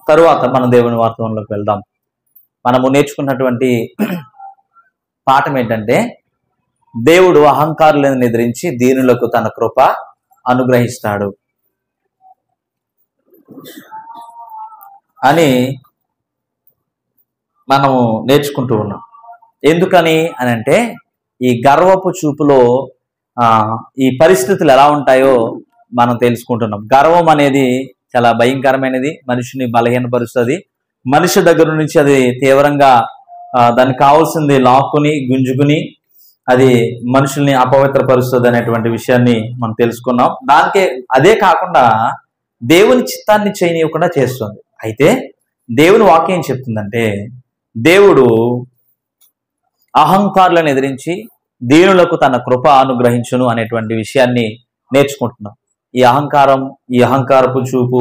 తరువాత మన దేవుని వార్తలోకి వెళ్దాం. మనము నేర్చుకున్నటువంటి పాఠం ఏంటంటే, దేవుడు అహంకారులను ఎదిరించి దీనులకు తన కృప అనుగ్రహిస్తాడు అని మనము నేర్చుకుంటూ ఉన్నాం. ఎందుకని అని అంటే, ఈ గర్వపు చూపులో ఈ పరిస్థితులు ఎలా ఉంటాయో మనం తెలుసుకుంటున్నాం. గర్వం అనేది చాలా భయంకరమైనది, మనిషిని బలహీనపరుస్తుంది. మనిషి దగ్గర నుంచి అది తీవ్రంగా దానికి కావాల్సింది లాక్కుని గుంజుకుని అది మనుషుల్ని అపవిత్రపరుస్తుంది అనేటువంటి విషయాన్ని మనం తెలుసుకున్నాం. అదే కాకుండా దేవుని చిత్తాన్ని చేయనివ్వకుండా చేస్తుంది. అయితే దేవుని వాక్యం ఏం చెప్తుందంటే, దేవుడు అహంకారులను ఎదిరించి దీనులకు తన కృప అనుగ్రహించును అనేటువంటి విషయాన్ని నేర్చుకుంటున్నాం. ఈ అహంకారపు చూపు,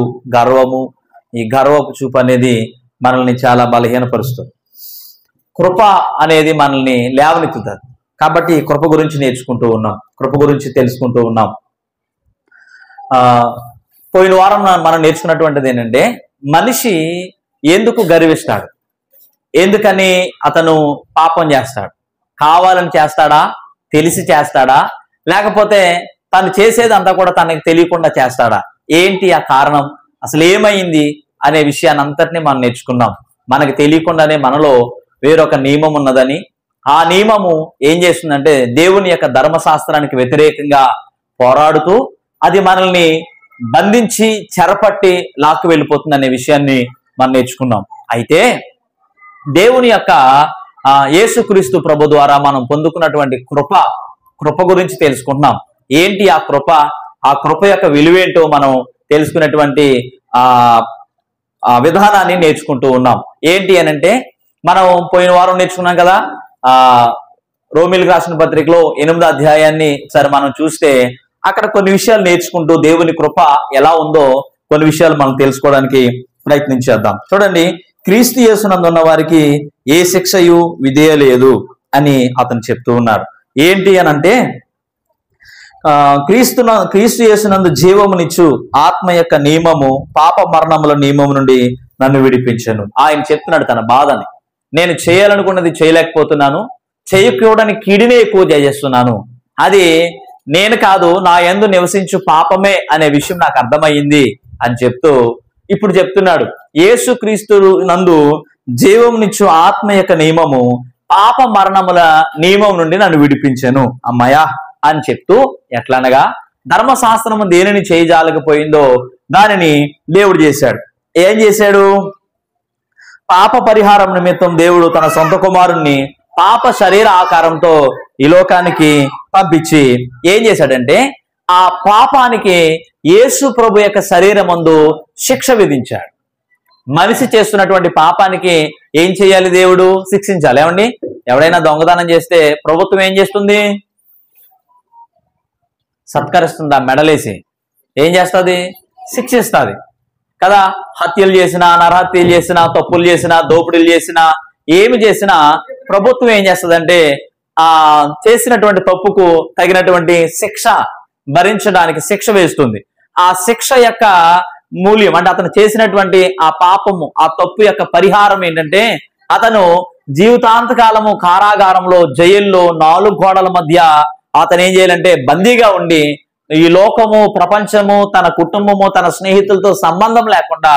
ఈ గర్వపు చూపు అనేది మనల్ని చాలా బలహీనపరుస్తుంది. కృప అనేది మనల్ని లేవనెత్తుతుంది. కాబట్టి ఈ కృప గురించి నేర్చుకుంటూ ఉన్నాం, కృప గురించి తెలుసుకుంటూ ఉన్నాం. పోయిన వారం మనం నేర్చుకున్నటువంటిది ఏంటంటే, మనిషి ఎందుకు గర్విస్తాడు, ఎందుకని అతను పాపం చేస్తాడు? కావాలని చేస్తాడా, తెలిసి చేస్తాడా, లేకపోతే తను చేసేదంతా కూడా తనకి తెలియకుండా చేస్తాడా? ఏంటి ఆ కారణం, అసలు ఏమైంది అనే విషయాన్ని అంతటినీ మనం నేర్చుకున్నాం. మనకి తెలియకుండానే మనలో వేరొక నియమం ఉన్నదని, ఆ నియమము ఏం చేస్తుందంటే దేవుని యొక్క ధర్మశాస్త్రానికి వ్యతిరేకంగా పోరాడుతూ అది మనల్ని బంధించి చెరపట్టి లాక్కు వెళ్ళిపోతుంది అనే విషయాన్ని మనం నేర్చుకున్నాం. అయితే దేవుని యొక్క యేసుక్రీస్తు ప్రభు ద్వారా మనం పొందుకున్నటువంటి కృప గురించి తెలుసుకుంటున్నాం. ఏంటి ఆ కృప యొక్క విలువేంటో మనం తెలుసుకున్నటువంటి విధానాన్ని నేర్చుకుంటూ ఉన్నాం. ఏంటి అని అంటే, మనం పోయిన వారం నేర్చుకున్నాం కదా, రోమిలకు రాసిన పత్రికలో 8వ అధ్యాయాన్ని సరే మనం చూస్తే అక్కడ కొన్ని విషయాలు నేర్చుకుంటూ దేవుని కృప ఎలా ఉందో కొన్ని విషయాలు మనం తెలుసుకోవడానికి ప్రయత్నించేద్దాం. చూడండి, క్రీస్తు యేసునందు ఉన్న వారికి ఏ శిక్షయు విధేయలేదు అని అతను చెప్తూ ఉన్నారు. ఏంటి అని అంటే, క్రీస్తు యేసునందు జీవమునిచ్చు ఆత్మ యొక్క నియమము పాప మరణముల నియమము నుండి నన్ను విడిపించను. ఆయన చెప్తున్నాడు తన బాధని. నేను చేయాలనుకున్నది చేయలేకపోతున్నాను, చేయకూడని కీడినే ఎక్కువ చేస్తున్నాను, అది నేను కాదు, నా యందు నివసించు పాపమే అనే విషయం నాకు అర్థమయ్యింది అని చెప్తూ ఇప్పుడు చెప్తున్నాడు, యేసుక్రీస్తు నందు జీవమునిచ్చు ఆత్మ యొక్క నియమము పాప మరణముల నియమం నుండి నన్ను విడిపించను అమ్మయ్యా అని చెప్తూ, ఎట్లనగా ధర్మశాస్త్రము దేనిని చేయజాలకపోయిందో దానిని దేవుడు చేశాడు. ఏం చేశాడు? పాప పరిహారం నిమిత్తం దేవుడు తన సొంత కుమారుణ్ణి పాప శరీర ఆకారంతో ఈ లోకానికి పంపించి ఏం చేశాడంటే, ఆ పాపానికి యేసు ప్రభు యొక్క శరీరమందు శిక్ష విధించాడు. మనిషి చేస్తున్నటువంటి పాపానికి ఏం చేయాలి? దేవుడు శిక్షించాలి. ఏమండి, ఎవడైనా దొంగతనం చేస్తే ప్రభుత్వం ఏం చేస్తుంది? సత్కరిస్తుందా? మెడలేసి ఏం చేస్తుంది? శిక్షిస్తుంది కదా. హత్యలు చేసినా, నరహత్యలు చేసినా, తప్పులు చేసినా, దోపిడీలు చేసినా, ఏమి చేసినా ప్రభుత్వం ఏం చేస్తుందంటే చేసినటువంటి తప్పుకు తగినటువంటి శిక్ష భరించడానికి శిక్ష వేస్తుంది. ఆ శిక్ష యొక్క మూల్యం అంటే అతను చేసినటువంటి ఆ పాపము, ఆ తప్పు యొక్క పరిహారం ఏంటంటే, అతను జీవితాంతకాలము కారాగారంలో, జైల్లో 4 గోడల మధ్య అతను ఏం చేయాలంటే బందీగా ఉండి ఈ లోకము, ప్రపంచము, తన కుటుంబము, తన స్నేహితులతో సంబంధం లేకుండా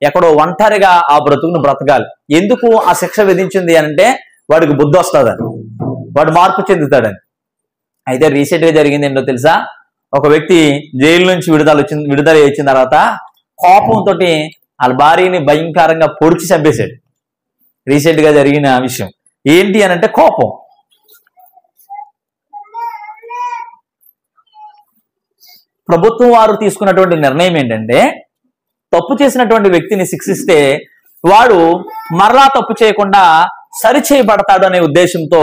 ఎక్కడో ఒంటరిగా ఆ బ్రతుకును బ్రతకాలి. ఎందుకు ఆ శిక్ష విధించింది అంటే, వాడికి బుద్ధి వస్తుందని, వాడు మార్పు చెందుతాడని. అయితే రీసెంట్గా జరిగింది ఏంటో తెలుసా? ఒక వ్యక్తి జైలు నుంచి విడుదల వచ్చిన తర్వాత కోపంతో వాళ్ళ భార్యని భయంకరంగా పొడిచి చంపేశాడు. రీసెంట్గా జరిగిన విషయం ఏంటి అని అంటే, కోపం. ప్రభుత్వం వారు తీసుకున్నటువంటి నిర్ణయం ఏంటంటే, తప్పు చేసినటువంటి వ్యక్తిని శిక్షిస్తే వాడు మరలా తప్పు చేయకుండా సరిచేయబడతాడు అనే ఉద్దేశంతో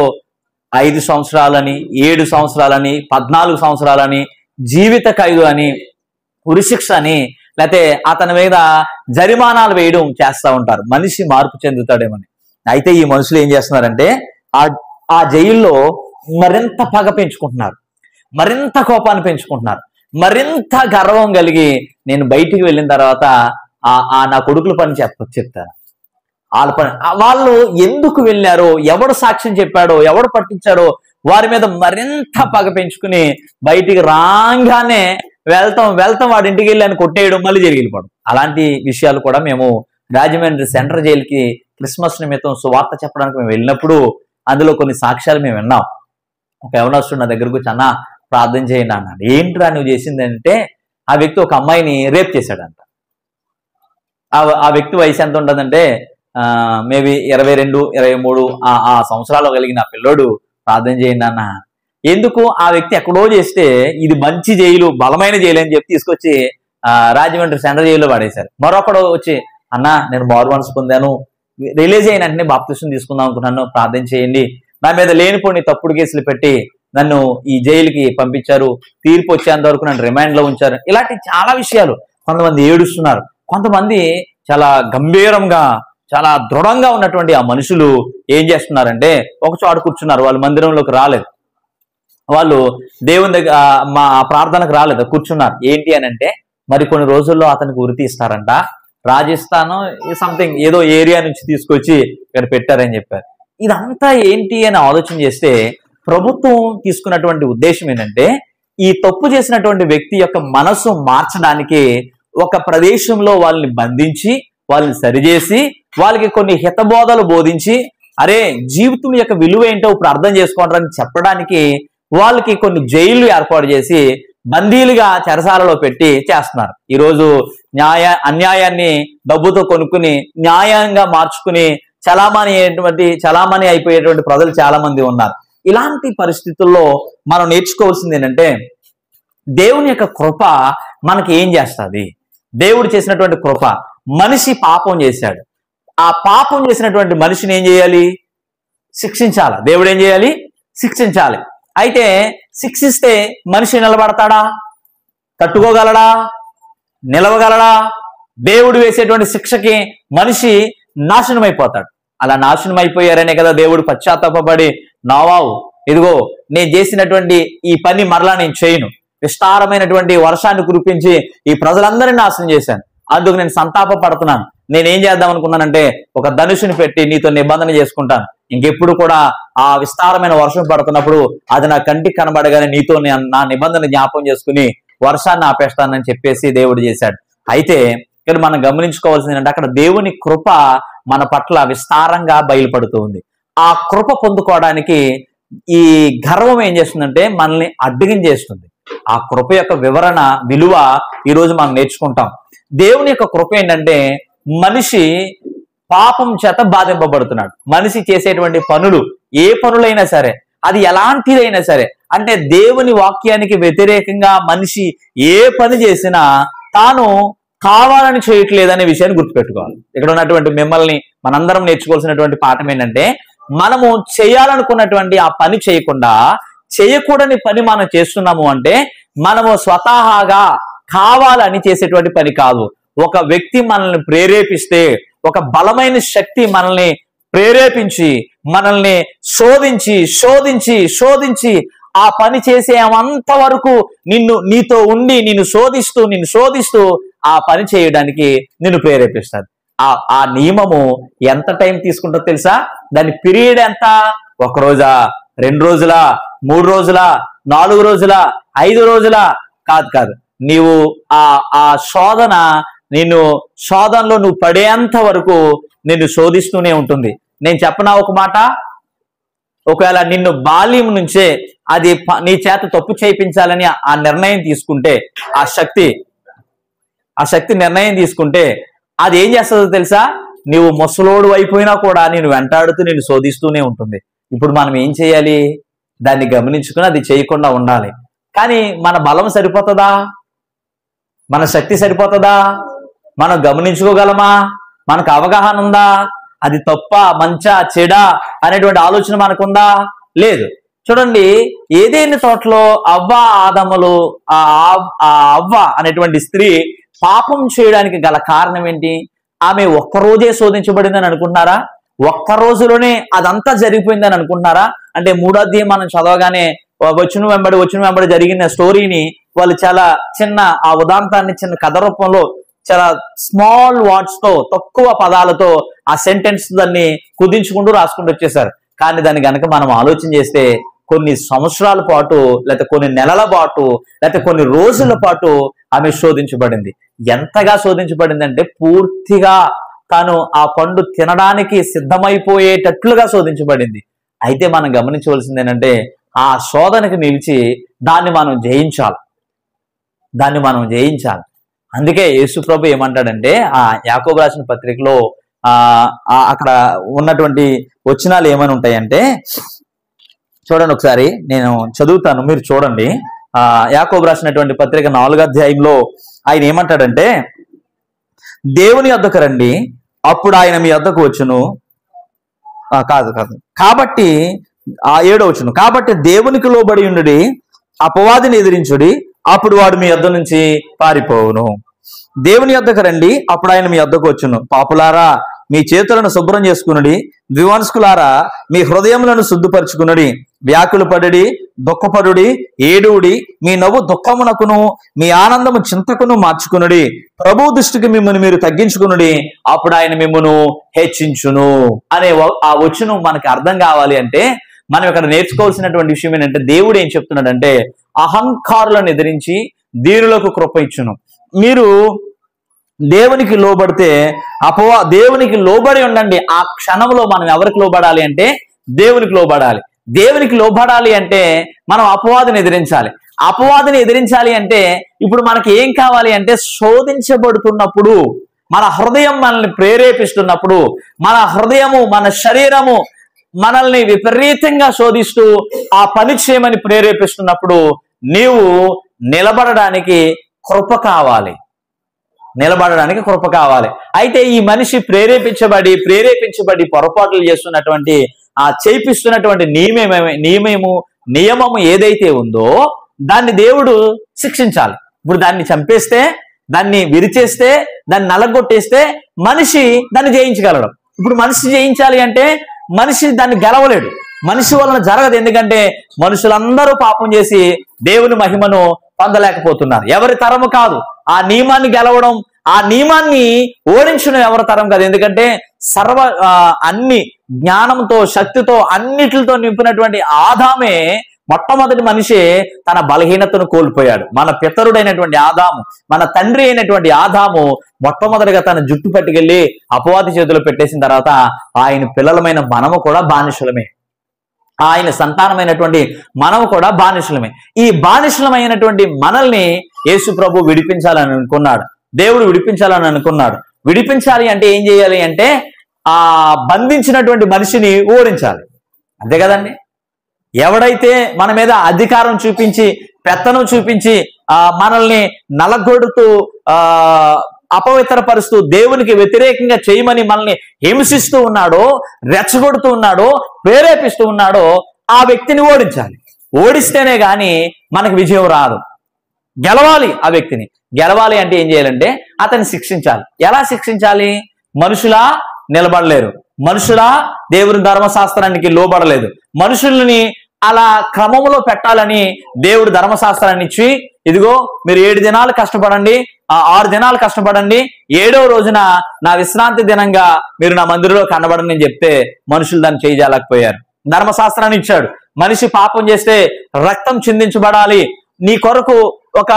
5 సంవత్సరాలని, 7 సంవత్సరాలని, 14 సంవత్సరాలని, జీవిత ఖైదు అని, ఉరిశిక్ష అని, లేకపోతే అతని మీద జరిమానాలు వేయడం చేస్తూ ఉంటారు. మనిషి మార్పు చెందుతాడేమని. అయితే ఈ మనుషులు ఏం చేస్తున్నారంటే, ఆ జైల్లో మరింత పగ పెంచుకుంటున్నారు, మరింత కోపాన్ని పెంచుకుంటున్నారు, మరింత గర్వం కలిగి నేను బయటికి వెళ్ళిన తర్వాత నా కొడుకుల పని చెప్తాను. వాళ్ళ పని వాళ్ళు ఎందుకు వెళ్ళారో, ఎవడు సాక్ష్యం చెప్పాడో, ఎవడు పట్టించాడో వారి మీద మరింత పగ పెంచుకుని బయటికి రాగానే వెళ్తాం వాడి ఇంటికి వెళ్ళి అని కొట్టేయడం, మళ్ళీ జరిగి వెళ్ళిపోవడం. అలాంటి విషయాలు కూడా మేము రాజమండ్రి సెంట్రల్ జైలుకి క్రిస్మస్ నిమిత్తం సువార్త చెప్పడానికి మేము వెళ్ళినప్పుడు అందులో కొన్ని సాక్ష్యాలు మేము విన్నాం. ఒక యవనస్తుడు నా దగ్గరకు వచ్చి, అన్న ప్రార్థన చేయండి అన్నాడు. ఏంట్రా నువ్వు చేసింది అంటే, ఆ వ్యక్తి ఒక అమ్మాయిని రేప్ చేశాడంట. ఆ వ్యక్తి వయసు ఎంత ఉంటుందంటే మేబీ 22, 23 ఆ సంవత్సరాలు కలిగిన పిల్లోడు ప్రార్థన చేయండి అన్న. ఎందుకు? ఆ వ్యక్తి ఎక్కడో చేస్తే ఇది మంచి జైలు, బలమైన జైలు అని చెప్పి తీసుకొచ్చి రాజమండ్రి సెంట్రల్ జైల్లో పడేశారు. మరొకడు వచ్చి, అన్న నేను మారు మనసు పొందాను, రిలీజ్ అయిన వెంటనే బాప్తిసం తీసుకుందాం అనుకున్నాను, ప్రార్థన చేయండి. నా మీద లేనిపోని తప్పుడు కేసులు పెట్టి నన్ను ఈ జైలుకి పంపించారు, తీర్పు వచ్చేంత వరకు నన్ను రిమాండ్ లో ఉంచారు. ఇలాంటి చాలా విషయాలు. కొంతమంది ఏడుస్తున్నారు, కొంతమంది చాలా గంభీరంగా చాలా దృఢంగా ఉన్నటువంటి ఆ మనుషులు ఏం చేస్తున్నారంటే ఒక చోట కూర్చున్నారు. వాళ్ళు మందిరంలోకి రాలేదు, వాళ్ళు దేవుని దగ్గర మా ప్రార్థనకు రాలేదు, కూర్చున్నారు. ఏంటి అని అంటే మరి కొన్ని రోజుల్లో అతనికి ఉరి తీస్తారంట, రాజస్థాన్ సంథింగ్ ఏదో ఏరియా నుంచి తీసుకొచ్చి ఇక్కడ పెట్టారని చెప్పారు. ఇదంతా ఏంటి అని ఆలోచన చేస్తే ప్రభుత్వం తీసుకున్నటువంటి ఉద్దేశం ఏంటంటే ఈ తప్పు చేసినటువంటి వ్యక్తి యొక్క మనసు మార్చడానికి ఒక ప్రదేశంలో వాళ్ళని బంధించి వాళ్ళని సరిచేసి వాళ్ళకి కొన్ని హితబోధలు బోధించి, అరే జీవితం యొక్క విలువ ఏంటో ఇప్పుడు అర్థం చేసుకోవడానికి చెప్పడానికి వాళ్ళకి కొన్ని జైళ్లు ఏర్పాటు చేసి బందీలుగా చెరసాలలో పెట్టి చేస్తున్నారు. ఈరోజు అన్యాయాన్ని డబ్బుతో కొనుక్కుని న్యాయంగా మార్చుకుని చలామణి అయిపోయేటువంటి ప్రజలు చాలా మంది ఉన్నారు. ఇలాంటి పరిస్థితుల్లో మనం నేర్చుకోవాల్సింది ఏంటంటే దేవుని యొక్క కృప మనకి ఏం చేస్తుంది. దేవుడు చేసినటువంటి కృప, మనిషి పాపం చేశాడు, ఆ పాపం చేసినటువంటి మనిషిని ఏం చేయాలి? శిక్షించాలి. దేవుడు ఏం చేయాలి? శిక్షించాలి. అయితే శిక్షిస్తే మనిషి నిలబడతాడా? తట్టుకోగలడా? నిలవగలడా? దేవుడు వేసేటువంటి శిక్షకి మనిషి నాశనం అయిపోతాడు. అలా నాశనం అయిపోయారనే కదా దేవుడు పశ్చాత్తాపపడి, నోవాహు ఇదిగో నేను చేసినటువంటి ఈ పని మరలా నేను చేయను, విస్తారమైనటువంటి వర్షాన్ని కురిపించి ఈ ప్రజలందరినీ నాశనం చేశాను, అందుకు నేను సంతాప పడుతున్నాను, నేనేం చేద్దాం అనుకున్నానంటే ఒక ధనుషుని పెట్టి నీతో నిబంధన చేసుకుంటాను, ఇంకెప్పుడు కూడా ఆ విస్తారమైన వర్షం పడుతున్నప్పుడు అది నా కంటికి కనబడగానే నీతో నా నిబంధన జ్ఞాపకం చేసుకుని వర్షాన్ని ఆపేస్తానని చెప్పేసి దేవుడు చేశాడు. అయితే ఇక్కడ మనం గమనించుకోవాల్సింది ఏంటంటే అక్కడ దేవుని కృప మన పట్ల విస్తారంగా బయలుపడుతూ ఉంది. ఆ కృప పొందుకోవడానికి ఈ గర్వం ఏం చేస్తుందంటే మనల్ని అడ్డగించేస్తుంది. ఆ కృప యొక్క విలువ ఈరోజు మనం నేర్చుకుంటాం. దేవుని యొక్క కృప ఏంటంటే మనిషి పాపం చేత బాధింపబడుతున్నాడు. మనిషి చేసేటువంటి పనులు, ఏ పనులైనా సరే, అది ఎలాంటిదైనా సరే, అంటే దేవుని వాక్యానికి వ్యతిరేకంగా మనిషి ఏ పని చేసినా తాను కావాలని చేయట్లేదనే విషయాన్ని గుర్తుపెట్టుకోవాలి. ఇక్కడ ఉన్నటువంటి మిమ్మల్ని మనందరం నేర్చుకోవాల్సినటువంటి పాఠం ఏంటంటే మనము చేయాలనుకున్నటువంటి ఆ పని చేయకుండా చేయకూడని పని మనం చేస్తున్నాము అంటే మనము స్వతహాగా కావాలని చేసేటువంటి పని కాదు. ఒక వ్యక్తి మనల్ని ప్రేరేపిస్తే, ఒక బలమైన శక్తి మనల్ని ప్రేరేపించి మనల్ని శోధించి శోధించి శోధించి ఆ పని చేసేంత వరకు నీతో ఉండి నిన్ను శోధిస్తూ ఆ పని చేయడానికి నిన్ను ప్రేరేపిస్తారు. ఆ నియమము ఎంత టైం తీసుకుంటుందో తెలుసా? దాని పీరియడ్ ఎంత? 1 రోజా, 2 రోజులా, 3 రోజులా, 4 రోజులా, 5 రోజులా? కాదు. నీవు ఆ శోధనలో నువ్వు పడేంత వరకు నిన్ను శోధిస్తూనే ఉంటుంది. నేను చెప్పనా ఒక మాట, ఒకవేళ నిన్ను బాల్యం నుంచే అది నీ చేత తప్పు చేయించాలని ఆ నిర్ణయం తీసుకుంటే, ఆ శక్తి నిర్ణయం తీసుకుంటే అది ఏం చేస్తుందో తెలుసా? నీవు ముసలోడు అయిపోయినా కూడా నేను వెంటాడుతూ నిన్ను శోధిస్తూనే ఉంటుంది. ఇప్పుడు మనం ఏం చేయాలి? దాన్ని గమనించుకుని అది చేయకుండా ఉండాలి. కానీ మన బలం సరిపోతుందా? మన శక్తి సరిపోతుందా? మనం గమనించుకోగలమా? మనకు అవగాహన ఉందా? అది తప్ప మంచా చెడా అనేటువంటి ఆలోచన మనకుందా? లేదు. చూడండి, ఏదైనా తోటలో ఆదములు అవ్వ అనేటువంటి స్త్రీ పాపం చేయడానికి గల కారణం ఏంటి? ఆమె ఒక్కరోజే శోధించబడిందని అనుకుంటున్నారా? ఒక్క రోజులోనే అదంతా జరిగిపోయిందని అనుకుంటున్నారా? అంటే 3వ అధ్యాయం మనం చదవగానే వచ్చిన వెంబడి జరిగిన స్టోరీని వాళ్ళు చాలా చిన్న ఆ ఉదాంతాన్ని చిన్న కథ రూపంలో చాలా స్మాల్ వర్డ్స్ తో, తక్కువ పదాలతో ఆ సెంటెన్స్ దాన్ని కుదించుకుంటూ రాసుకుంటూ వచ్చేసారు. కానీ దాన్ని కనుక మనం ఆలోచన చేస్తే కొన్ని సంవత్సరాల పాటు, లేకపోతే కొన్ని నెలల పాటు, లేకపోతే కొన్ని రోజుల పాటు ఆమె శోధించబడింది. ఎంతగా శోధించబడింది అంటే పూర్తిగా తాను ఆ పండు తినడానికి సిద్ధమైపోయేటట్లుగా శోధించబడింది. అయితే మనం గమనించవలసింది ఏంటంటే ఆ శోధనకి నిలిచి దాన్ని మనం జయించాలి. అందుకే యేసు ప్రభు ఏమంటాడంటే ఆ యాకోబు రాసిన పత్రికలో అక్కడ ఉన్నటువంటి వచనాలు ఏమని ఉంటాయంటే, చూడండి ఒకసారి నేను చదువుతాను, మీరు చూడండి. యాకోబు రాసినటువంటి పత్రిక 4వ అధ్యాయంలో ఆయన ఏమంటాడంటే, దేవుని యొద్దకు రండి, అప్పుడు ఆయన మీ యొద్దకు వచ్చును. కాదు కాబట్టి 7వ వచనం, కాబట్టి దేవునికి లోబడి ఉండుడి, అపవాదిని ఎదిరించుడి, అప్పుడు వాడు మీ యొద్ద నుంచి పారిపోవును. దేవుని యొద్దకు రండి, అప్పుడు ఆయన మీ యొద్దకు వచ్చును. పాపులారా మీ చేతులను శుభ్రం చేసుకునుడి, ద్వివంశకులారా మీ హృదయములను శుద్ధిపరచుకునుడి. వ్యాకులు పడుడి, దుఃఖపడుడి, ఏడుడి, మీ నవ్వు దుఃఖమునకును మీ ఆనందము చింతకును మార్చుకునుడి. ప్రభు దృష్టికి మిమ్మల్ని మీరు తగ్గించుకునుడి, అప్పుడు ఆయన మిమ్మను హెచ్చించును అనే ఆ వచనం మనకి అర్థం కావాలి అంటే మనం ఇక్కడ నేర్చుకోవాల్సినటువంటి విషయం ఏంటంటే, దేవుడు ఏం చెప్తున్నాడంటే అహంకారులను ఎదిరించి దీనులకు కృప ఇచ్చును. మీరు దేవునికి లోబడితే దేవునికి లోబడి ఉండండి. ఆ క్షణంలో మనం ఎవరికి లోబడాలి అంటే దేవునికి లోబడాలి. దేవునికి లోబడాలి అంటే మనం అపవాదిని ఎదిరించాలి. అపవాదిని ఎదిరించాలి అంటే ఇప్పుడు మనకి ఏం కావాలి అంటే, శోధించబడుతున్నప్పుడు మన హృదయం మనల్ని ప్రేరేపిస్తున్నప్పుడు, మన హృదయము మన శరీరము మనల్ని విపరీతంగా శోధిస్తూ ఆ పని చేయమని ప్రేరేపిస్తున్నప్పుడు నీవు నిలబడడానికి కృప కావాలి. అయితే ఈ మనిషి ప్రేరేపించబడి పొరపాట్లు చేస్తున్నటువంటి చేపిస్తున్నటువంటి నియమము ఏదైతే ఉందో దాన్ని దేవుడు శిక్షించాలి. ఇప్పుడు దాన్ని చంపేస్తే, దాన్ని విరిచేస్తే, దాన్ని నలగొట్టేస్తే మనిషి దాన్ని జయించగలడు. ఇప్పుడు మనిషి జయించాలి అంటే మనిషి దాన్ని గెలవలేడు. మనిషి వలన జరగదు. ఎందుకంటే మనుషులందరూ పాపం చేసి దేవుని మహిమను పొందలేకపోతున్నారు. ఎవరి తరము కాదు ఆ నియమాన్ని గెలవడం, ఆ నియమాన్ని ఓడించడం ఎవరి తరం కాదు. ఎందుకంటే అన్ని జ్ఞానంతో, శక్తితో, అన్నిటితో నింపినటువంటి ఆదామే మొట్టమొదటి మనిషి తన బలహీనతను కోల్పోయాడు. మన పితరుడైనటువంటి ఆదాము, మన తండ్రి అయినటువంటి ఆదాము మొట్టమొదటిగా తన జుట్టు పట్టుకెళ్ళి అపవాది చేతిలో పెట్టేసిన తర్వాత ఆయన పిల్లలమైన మనము కూడా బానిసలమే. ఆయన సంతానమైనటువంటి మనము కూడా బానిసలమే. ఈ బానిసలమైనటువంటి మనల్ని యేసు ప్రభు విడిపించాలని అనుకున్నాడు. దేవుడు విడిపించాలని అనుకున్నాడు. విడిపించాలి అంటే ఏం చేయాలి అంటే ఆ బంధించినటువంటి మనిషిని ఓడించాలి. అంతే కదండి. ఎవడైతే మన మీద అధికారం చూపించి, పెత్తనం చూపించి మనల్ని నలగొడుతూ అపవిత్రపరుస్తూ దేవునికి వ్యతిరేకంగా చేయమని మనల్ని హింసిస్తూ ఉన్నాడో, రెచ్చగొడుతూ ఉన్నాడో, ప్రేరేపిస్తూ ఉన్నాడో ఆ వ్యక్తిని ఓడించాలి. ఓడిస్తేనే గాని మనకు విజయం రాదు. గెలవాలి. ఆ వ్యక్తిని గెలవాలి అంటే ఏం చేయాలంటే అతన్ని శిక్షించాలి. ఎలా శిక్షించాలి? మనుషులా నిలబడలేరు, మనుషులా దేవుని ధర్మశాస్త్రానికి లోబడలేదు. మనుషుల్ని అలా క్రమంలో పెట్టాలని దేవుడు ధర్మశాస్త్రాన్ని ఇచ్చి, ఇదిగో మీరు 7 దినాలు కష్టపడండి, 6 దినాలు కష్టపడండి, 7వ రోజున నా విశ్రాంతి దినంగా మీరు నా మందిరంలో కనబడని చెప్తే మనుషులు దాన్ని చేయజాలకపోయారు. ధర్మశాస్త్రాన్ని ఇచ్చాడు. మనిషి పాపం చేస్తే రక్తం చిందించబడాలి, నీ కొరకు ఒక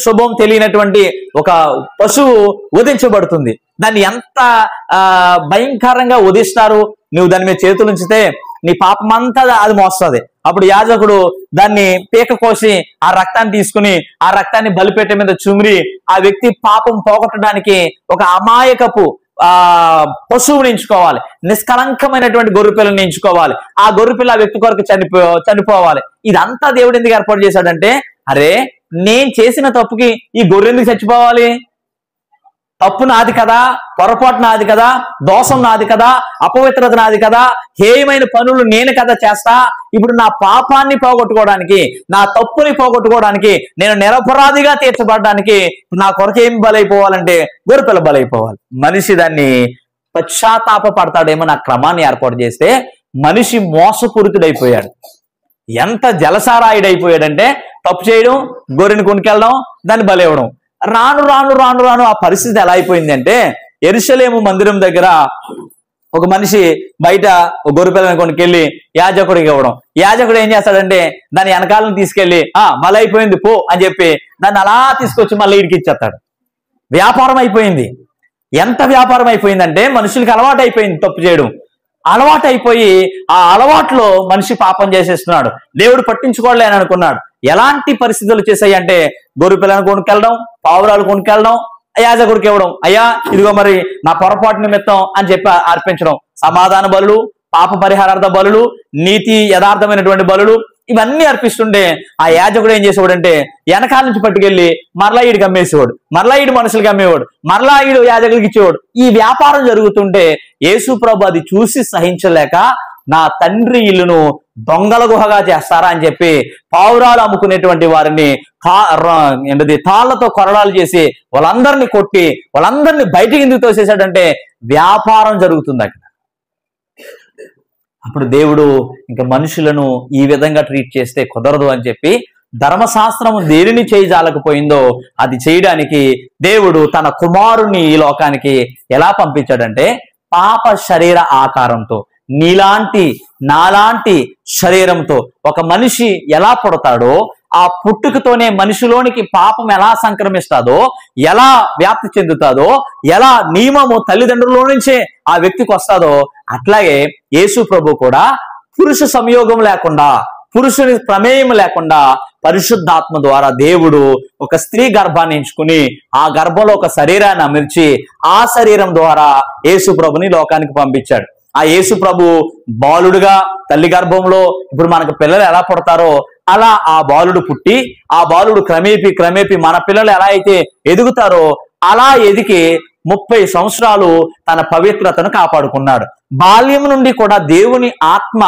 శుభం తెలియనటువంటి ఒక పశువు వధించబడుతుంది. దాన్ని ఎంత భయంకరంగా వధిస్తారు. నువ్వు దాని మీద చేతులు ఉంచితే నీ పాపమంతా అది మోస్తుంది. అప్పుడు యాజకుడు దాన్ని పీక కోసి ఆ రక్తాన్ని తీసుకుని ఆ రక్తాన్ని బలిపేట మీద చుమిరి ఆ వ్యక్తి పాపం పోగొట్టడానికి ఒక అమాయకపు పశువుని ఎంచుకోవాలి. నిష్కలంకమైనటువంటి గొర్రెపిల్లని ఎంచుకోవాలి. ఆ గొర్రెపిల్ల ఆ వ్యక్తి కొరకు చనిపోవాలి. ఇదంతా దేవుడు ఎందుకు ఏర్పాటు చేశాడంటే, అరే నేను చేసిన తప్పుకి ఈ గొర్రె ఎందుకు చచ్చిపోవాలి? తప్పు నాది కదా, పొరపాటు నాది కదా, దోషం నాది కదా, అపవిత్రత నాది కదా, హేయమైన పనులు నేను కదా చేస్తా. ఇప్పుడు నా పాపాన్ని పోగొట్టుకోవడానికి, నా తప్పుని పోగొట్టుకోవడానికి, నేను నిరపరాధిగా తీర్చబడడానికి నా కొరకు ఏం బలైపోవాలంటే గొర్రెపిల్ల బలైపోవాలి. మనిషి దాన్ని పశ్చాత్తాప పడతాడేమో నా క్రమాన్ని ఏర్పాటు చేస్తే మనిషి మోసపూరితుడైపోయాడు. ఎంత జలసారాయుడైపోయాడంటే తప్పు చేయడం, గొర్రెని కొనుకెళ్ళడం, దాన్ని బలివ్వడం. రాను రాను రాను రాను ఆ పరిస్థితి ఎలా అయిపోయిందంటే, యెరూషలేము మందిరం దగ్గర ఒక మనిషి బయట గొర్రెపిల్లని కొనుక్కెళ్ళి యాజకుడికి ఇవ్వడం. యాజకుడు ఏం చేస్తాడంటే దాని వెనకాలను తీసుకెళ్లి మళ్ళీ అయిపోయింది పో అని చెప్పి దాన్ని అలా తీసుకొచ్చి మళ్ళీ ఇడికి ఇచ్చేస్తాడు. వ్యాపారం అయిపోయింది. ఎంత వ్యాపారం అయిపోయిందంటే మనుషులకి అలవాటు అయిపోయింది తప్పు చేయడం. అలవాటు అయిపోయి ఆ అలవాట్లో మనిషి పాపం చేసేస్తున్నాడు. దేవుడు పట్టించుకోలే అని అనుకున్నాడు. ఎలాంటి పరిస్థితులు చేశాయి అంటే, గొర్రె పిల్లను కొనుక్కెళ్ళడం, పావురాలు కొనుక్కెళ్ళడం, యాజకుడికి ఇవ్వడం. అయ్యా ఇదిగో మరి నా పొరపాటు నిమిత్తం అని చెప్పి అర్పించడం. సమాధాన బలులు, పాప పరిహారార్థ బలులు, నీతి యథార్థమైనటువంటి బలులు, ఇవన్నీ అర్పిస్తుంటే ఆ యాజకుడు ఏం చేసేవాడంటే వెనకాల నుంచి పట్టుకెళ్ళి మరలా ఈడికి అమ్మేసేవాడు, మరలా ఈడు మనుషులకి అమ్మేవాడు, మరలా ఈడు యాజకుడికి ఇచ్చేవాడు. ఈ వ్యాపారం జరుగుతుంటే యేసు ప్రభు అది చూసి సహించలేక, నా తండ్రి ఇల్లును దొంగల గుహగా చేస్తారా అని చెప్పి పావురాలు అమ్ముకునేటువంటి వారిని తాళ్లతో కొరడాలు చేసి వాళ్ళందరినీ కొట్టి వాళ్ళందరినీ బయటికి ఎందుకు తోసేశాడంటే వ్యాపారం జరుగుతుంది అక్కడ. అప్పుడు దేవుడు ఇంకా మనుషులను ఈ విధంగా ట్రీట్ చేస్తే కుదరదు అని చెప్పి ధర్మశాస్త్రము దేనిని చేయజాలకపోయిందో అది చేయడానికి దేవుడు తన కుమారుని ఈ లోకానికి ఎలా పంపించాడంటే, పాప శరీర ఆకారంతో, నీలాంటి నాలాంటి శరీరంతో ఒక మనిషి ఎలా పుడతాడో, ఆ పుట్టుకతోనే మనిషిలోనికి పాపం ఎలా సంక్రమిస్తాదో, ఎలా వ్యాప్తి చెందుతాదో, ఎలా నియమము తల్లిదండ్రుల నుంచే ఆ వ్యక్తికి వస్తాదో, అట్లాగే యేసు ప్రభు కూడా పురుష సంయోగం లేకుండా, పురుషుని ప్రమేయం లేకుండా పరిశుద్ధాత్మ ద్వారా దేవుడు ఒక స్త్రీ గర్భాన్ని ఎంచుకుని ఆ గర్భంలో ఒక శరీరాన్ని అమర్చి ఆ శరీరం ద్వారా యేసు ప్రభుని లోకానికి పంపించాడు. ఆ యేసు ప్రభు బాలుడుగా తల్లి గర్భంలో ఇప్పుడు మనకు పిల్లలు ఎలా పుడతారో అలా ఆ బాలుడు పుట్టి, ఆ బాలుడు క్రమేపీ మన పిల్లలు ఎలా అయితే ఎదుగుతారో అలా ఎదిగి 30 సంవత్సరాలు తన పవిత్రతను కాపాడుకున్నాడు. బాల్యం నుండి కూడా దేవుని ఆత్మ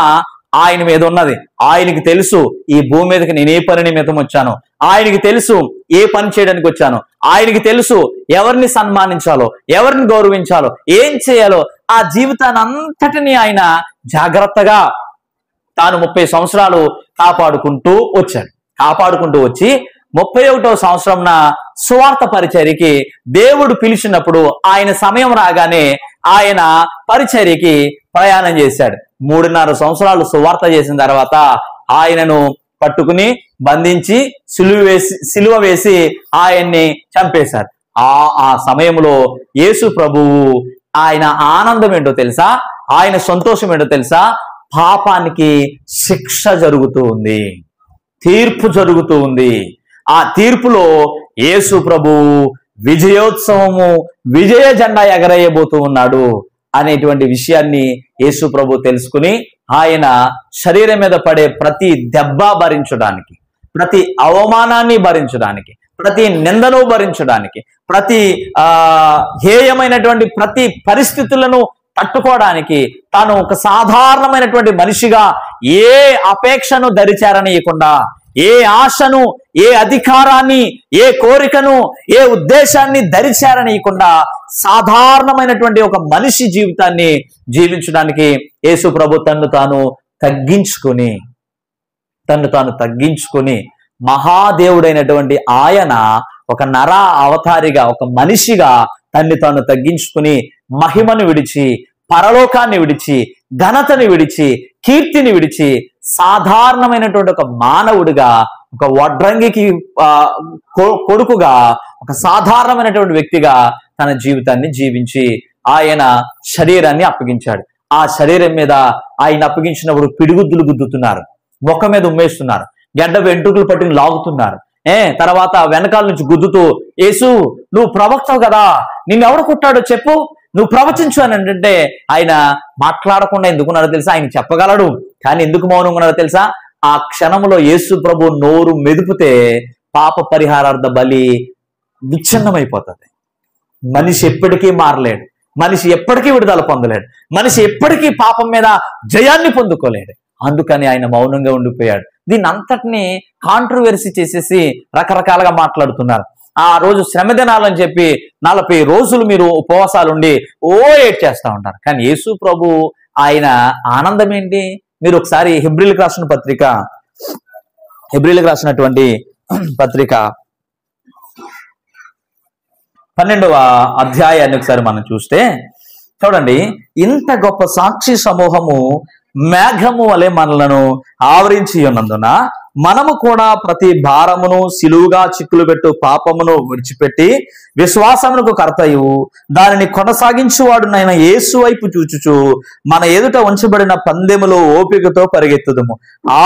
ఆయన మీద ఉన్నది. ఆయనకి తెలుసు ఈ భూమి మీదకి నేను ఏ పని నిమిత్తం వచ్చాను, ఆయనకి తెలుసు ఏ పని చేయడానికి వచ్చాను, ఆయనకి తెలుసు ఎవరిని సన్మానించాలో, ఎవరిని గౌరవించాలో, ఏం చేయాలో. ఆ జీవితాన్ని అంతటినీ ఆయన జాగ్రత్తగా తాను 30 సంవత్సరాలు కాపాడుకుంటూ వచ్చి 31వ సంవత్సరంన సువార్త పరిచర్యకి దేవుడు పిలిచినప్పుడు ఆయన సమయం రాగానే ఆయన పరిచర్యకి ప్రయాణం చేశాడు. 3.5 సంవత్సరాలు సువార్త చేసిన తర్వాత ఆయనను పట్టుకుని బంధించి సిలువ వేసి ఆయన్ని చంపేశారు. ఆ సమయంలో యేసు ప్రభువు ఆయన ఆనందం ఏంటో తెలుసా, ఆయన సంతోషం ఏంటో తెలుసా, పాపానికి శిక్ష జరుగుతూ ఉంది, తీర్పు జరుగుతూ ఉంది. ఆ తీర్పులో యేసు ప్రభువు విజయోత్సవము, విజయ జెండా ఎగరేయబోతూ ఉన్నాడు అనేటువంటి విషయాన్ని యేసు ప్రభు తెలుసుకుని ఆయన శరీరం మీద పడే ప్రతి దెబ్బ భరించడానికి, ప్రతి అవమానాన్ని భరించడానికి, ప్రతి నిందను భరించడానికి, ప్రతి హేయమైనటువంటి ప్రతి పరిస్థితులను తట్టుకోవడానికి తాను ఒక సాధారణమైనటువంటి మనిషిగా ఏ అపేక్షను దరిచేరనీయకుండా, ఏ ఆశను, ఏ అధికారాన్ని, ఏ కోరికను, ఏ ఉద్దేశాన్ని దరిచేరనీయకుండా సాధారణమైనటువంటి ఒక మనిషి జీవితాన్ని జీవించడానికి యేసు ప్రభు తన్ను తాను తగ్గించుకొని మహాదేవుడైనటువంటి ఆయన ఒక నర అవతారిగా, ఒక మనిషిగా తన్ని తాను తగ్గించుకుని మహిమను విడిచి, పరలోకాన్ని విడిచి, ఘనతని విడిచి, కీర్తిని విడిచి సాధారణమైనటువంటి ఒక మానవుడిగా, ఒక వడ్రంగికి కొడుకుగా, ఒక సాధారణమైనటువంటి వ్యక్తిగా తన జీవితాన్ని జీవించి ఆయన శరీరాన్ని అప్పగించాడు. ఆ శరీరం మీద ఆయన అప్పగించినప్పుడు పిడిగుద్దులు గుద్దుతున్నారు, ముఖం మీద ఉమ్మేస్తున్నారు, గడ్డ వెంట్రుకలు పట్టుకుని లాగుతున్నారు. తర్వాత వెనకాల నుంచి గుద్దుతూ, యేసు నువ్వు ప్రవక్తవు కదా, నిన్ను ఎవడు కుట్టాడో చెప్పు, నువ్వు ప్రవచించు అని అంటే ఆయన మాట్లాడకుండా ఎందుకున్నాడో తెలుసా? ఆయన చెప్పగలడు, కానీ ఎందుకు మౌనంగా ఉన్నాడో తెలుసా? ఆ క్షణంలో యేసు ప్రభు నోరు మెదిపితే పాప పరిహారార్థ బలి విచ్ఛిన్నమైపోతుంది. మనిషి ఎప్పటికీ మారలేడు, మనిషి ఎప్పటికీ విడుదల పొందలేడు, మనిషి ఎప్పటికీ పాపం మీద జయాన్ని పొందుకోలేడు. అందుకని ఆయన మౌనంగా ఉండిపోయాడు. దీన్ని అంతటినీ కాంట్రవర్సీ చేసేసి రకరకాలుగా మాట్లాడుతున్నారు. ఆ రోజు శ్రమ దినాలని చెప్పి 40 రోజులు మీరు ఉపవాసాలుండి ఏడ్ చేస్తూ ఉంటారు. కానీ యేసు ప్రభు ఆయన ఆనందం ఏంటి? మీరు ఒకసారి హెబ్రీలకు రాసినటువంటి పత్రిక 12వ అధ్యాయాన్ని ఒకసారి మనం చూస్తే చూడండి, ఇంత గొప్ప సాక్షి సమూహము మేఘము వలె మనలను ఆవరించి ఉన్నందున మనము కూడా ప్రతి భారమును సిలువుగా చిక్కులు పెట్టు పాపమును విడిచిపెట్టి విశ్వాసమునకు కర్తయు దానిని కొనసాగించువాడునైన యేసు వైపు చూచుచు మన ఎదుట ఉంచబడిన పందెములో ఓపికతో పరిగెత్తుదుము.